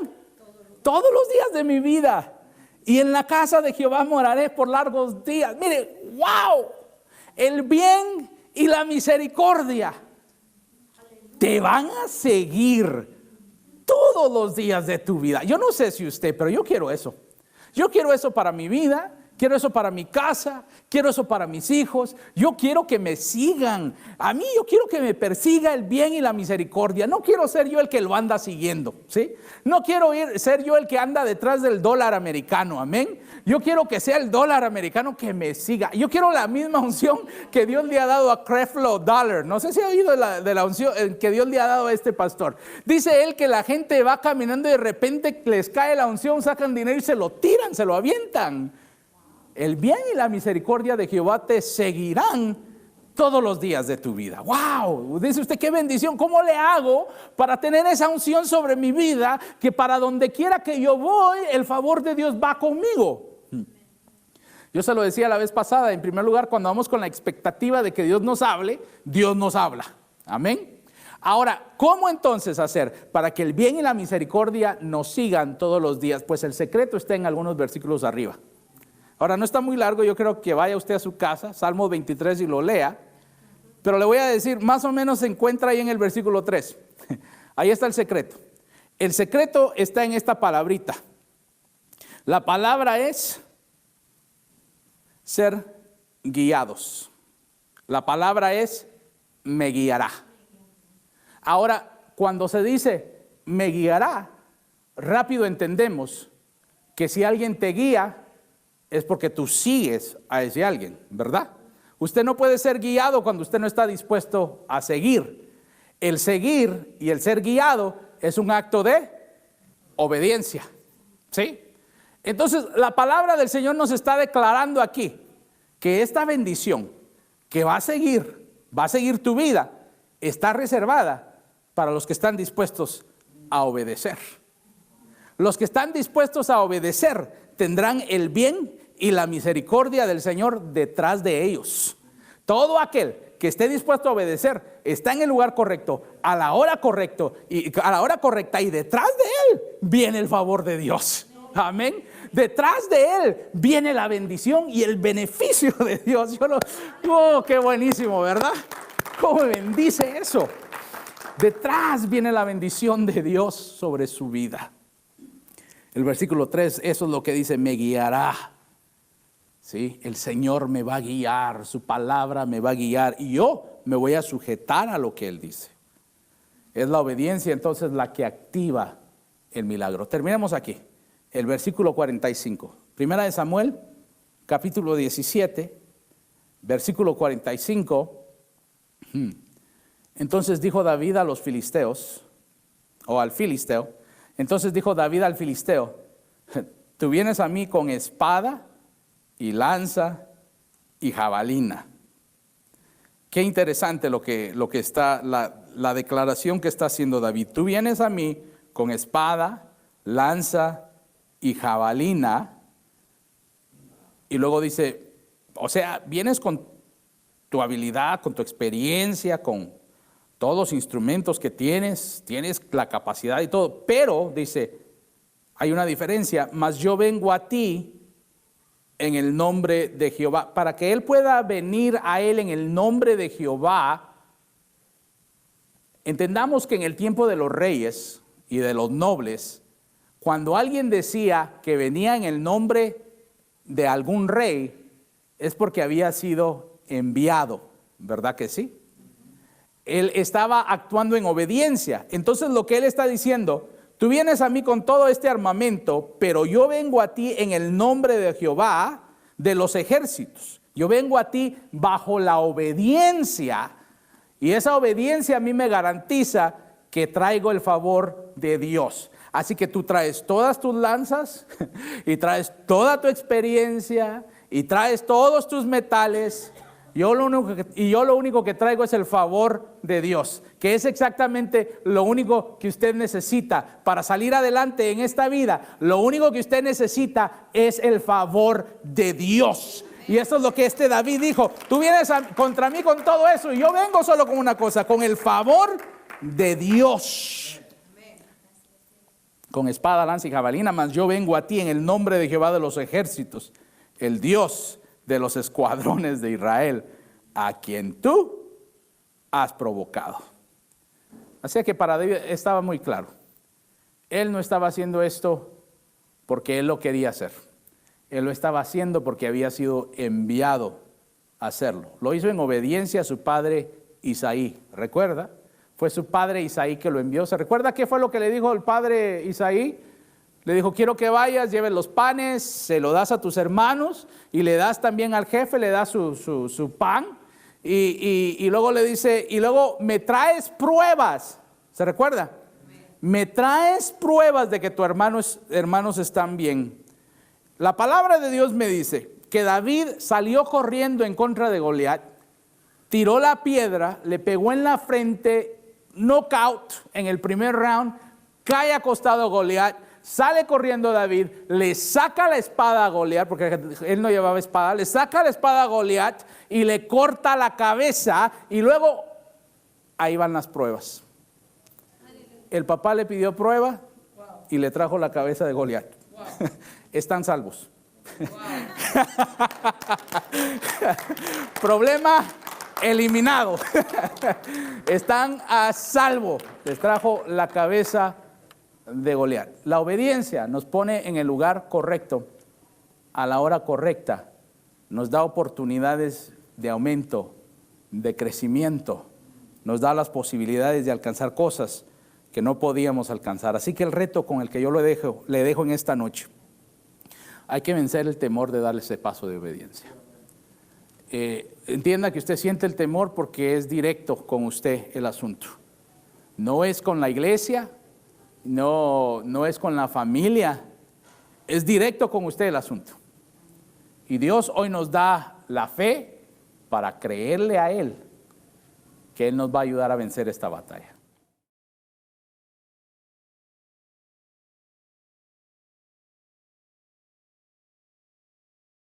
Speaker 1: todos los días de mi vida, y en la casa de Jehová moraré por largos días. Mire, wow, el bien y la misericordia te van a seguir todos los días de tu vida. Yo no sé si usted, pero yo quiero eso. Yo quiero eso para mi vida. Quiero eso para mi casa, quiero eso para mis hijos. Yo quiero que me sigan. A mí yo quiero que me persiga el bien y la misericordia. No quiero ser yo el que lo anda siguiendo, ¿sí? No quiero ser yo el que anda detrás del dólar americano, amén. Yo quiero que sea el dólar americano que me siga. Yo quiero la misma unción que Dios le ha dado a Creflo Dollar. No sé si ha oído de la unción que Dios le ha dado a este pastor. Dice él que la gente va caminando y de repente les cae la unción, sacan dinero y se lo tiran, se lo avientan. El bien y la misericordia de Jehová te seguirán todos los días de tu vida. ¡Wow! Dice usted, qué bendición. ¿Cómo le hago para tener esa unción sobre mi vida? Que para donde quiera que yo voy, el favor de Dios va conmigo. Yo se lo decía la vez pasada. En primer lugar, cuando vamos con la expectativa de que Dios nos hable, Dios nos habla. Amén. Ahora, ¿cómo entonces hacer para que el bien y la misericordia nos sigan todos los días? Pues el secreto está en algunos versículos arriba. Ahora, no está muy largo, yo creo que vaya usted a su casa, Salmo 23, y lo lea. Pero le voy a decir, más o menos se encuentra ahí en el versículo 3. Ahí está el secreto. El secreto está en esta palabrita. La palabra es ser guiados. La palabra es me guiará. Ahora, cuando se dice me guiará, rápido entendemos que si alguien te guía, es porque tú sigues a ese alguien, ¿verdad? Usted no puede ser guiado cuando usted no está dispuesto a seguir. El seguir y el ser guiado es un acto de obediencia, ¿sí? Entonces, la palabra del Señor nos está declarando aquí que esta bendición que va a seguir tu vida, está reservada para los que están dispuestos a obedecer. Los que están dispuestos a obedecer tendrán el bien y la misericordia del Señor detrás de ellos. Todo aquel que esté dispuesto a obedecer está en el lugar correcto, a la hora correcta, y detrás de él viene el favor de Dios. Amén. Detrás de él viene la bendición y el beneficio de Dios. Qué buenísimo, ¿verdad? ¿Cómo me bendice eso? Detrás viene la bendición de Dios sobre su vida. El versículo 3, eso es lo que dice: me guiará. ¿Sí? El Señor me va a guiar, su palabra me va a guiar y yo me voy a sujetar a lo que Él dice. Es la obediencia entonces la que activa el milagro. Terminemos aquí, el versículo 45. Primera de Samuel, capítulo 17, versículo 45. Entonces dijo David a los filisteos, o al filisteo, entonces dijo David al filisteo: tú vienes a mí con espada y lanza y jabalina. Qué interesante lo que está, la declaración que está haciendo David. Tú vienes a mí con espada, lanza y jabalina. Y luego dice, o sea, vienes con tu habilidad, con tu experiencia, con todos los instrumentos que tienes la capacidad y todo. Pero, dice, Hay una diferencia, mas yo vengo a ti en el nombre de Jehová. Para que él pueda venir a él en el nombre de Jehová, entendamos que en el tiempo de los reyes y de los nobles, cuando alguien decía que venía en el nombre de algún rey, es porque había sido enviado, ¿verdad que sí? Él estaba actuando en obediencia. Entonces lo que él está diciendo, tú vienes a mí con todo este armamento, pero yo vengo a ti en el nombre de Jehová de los ejércitos. Yo vengo a ti bajo la obediencia, y esa obediencia a mí me garantiza que traigo el favor de Dios. Así que tú traes todas tus lanzas y traes toda tu experiencia y traes todos tus metales. Yo lo único que traigo es el favor de Dios, que es exactamente lo único que usted necesita para salir adelante en esta vida. Lo único que usted necesita es el favor de Dios. Y eso es lo que David dijo. Tú vienes contra mí con todo eso y yo vengo solo con una cosa, con el favor de Dios. Con espada, lanza y jabalina, mas yo vengo a ti en el nombre de Jehová de los ejércitos, el Dios de los escuadrones de Israel, a quien tú has provocado. Así que para David estaba muy claro. Él no estaba haciendo esto porque él lo quería hacer. Él lo estaba haciendo porque había sido enviado a hacerlo. Lo hizo en obediencia a su padre Isaí. ¿Recuerda? Fue su padre Isaí que lo envió. ¿Se recuerda qué fue lo que le dijo el padre Isaí? Le dijo, quiero que vayas, lleves los panes, se lo das a tus hermanos y le das también al jefe, le das su pan. Y luego le dice, y luego me traes pruebas. ¿Se recuerda? Me traes pruebas de que tus hermanos están bien. La palabra de Dios me dice que David salió corriendo en contra de Goliat, tiró la piedra, le pegó en la frente, knockout en el primer round, cae acostado Goliat. Sale corriendo David, le saca la espada a Goliat, porque él no llevaba espada, le saca la espada a Goliat y le corta la cabeza, y luego ahí van las pruebas. El papá le pidió prueba y le trajo la cabeza de Goliat. Están salvos. Problema eliminado. Están a salvo. Les trajo la cabeza de Goliat. La obediencia nos pone en el lugar correcto, a la hora correcta, nos da oportunidades de aumento, de crecimiento, nos da las posibilidades de alcanzar cosas que no podíamos alcanzar. Así que el reto con el que yo le dejo en esta noche, hay que vencer el temor de darle ese paso de obediencia. Entienda que usted siente el temor porque es directo con usted el asunto. No es con la iglesia, no es con la familia, es directo con usted el asunto. Y Dios hoy nos da la fe para creerle a Él que Él nos va a ayudar a vencer esta batalla.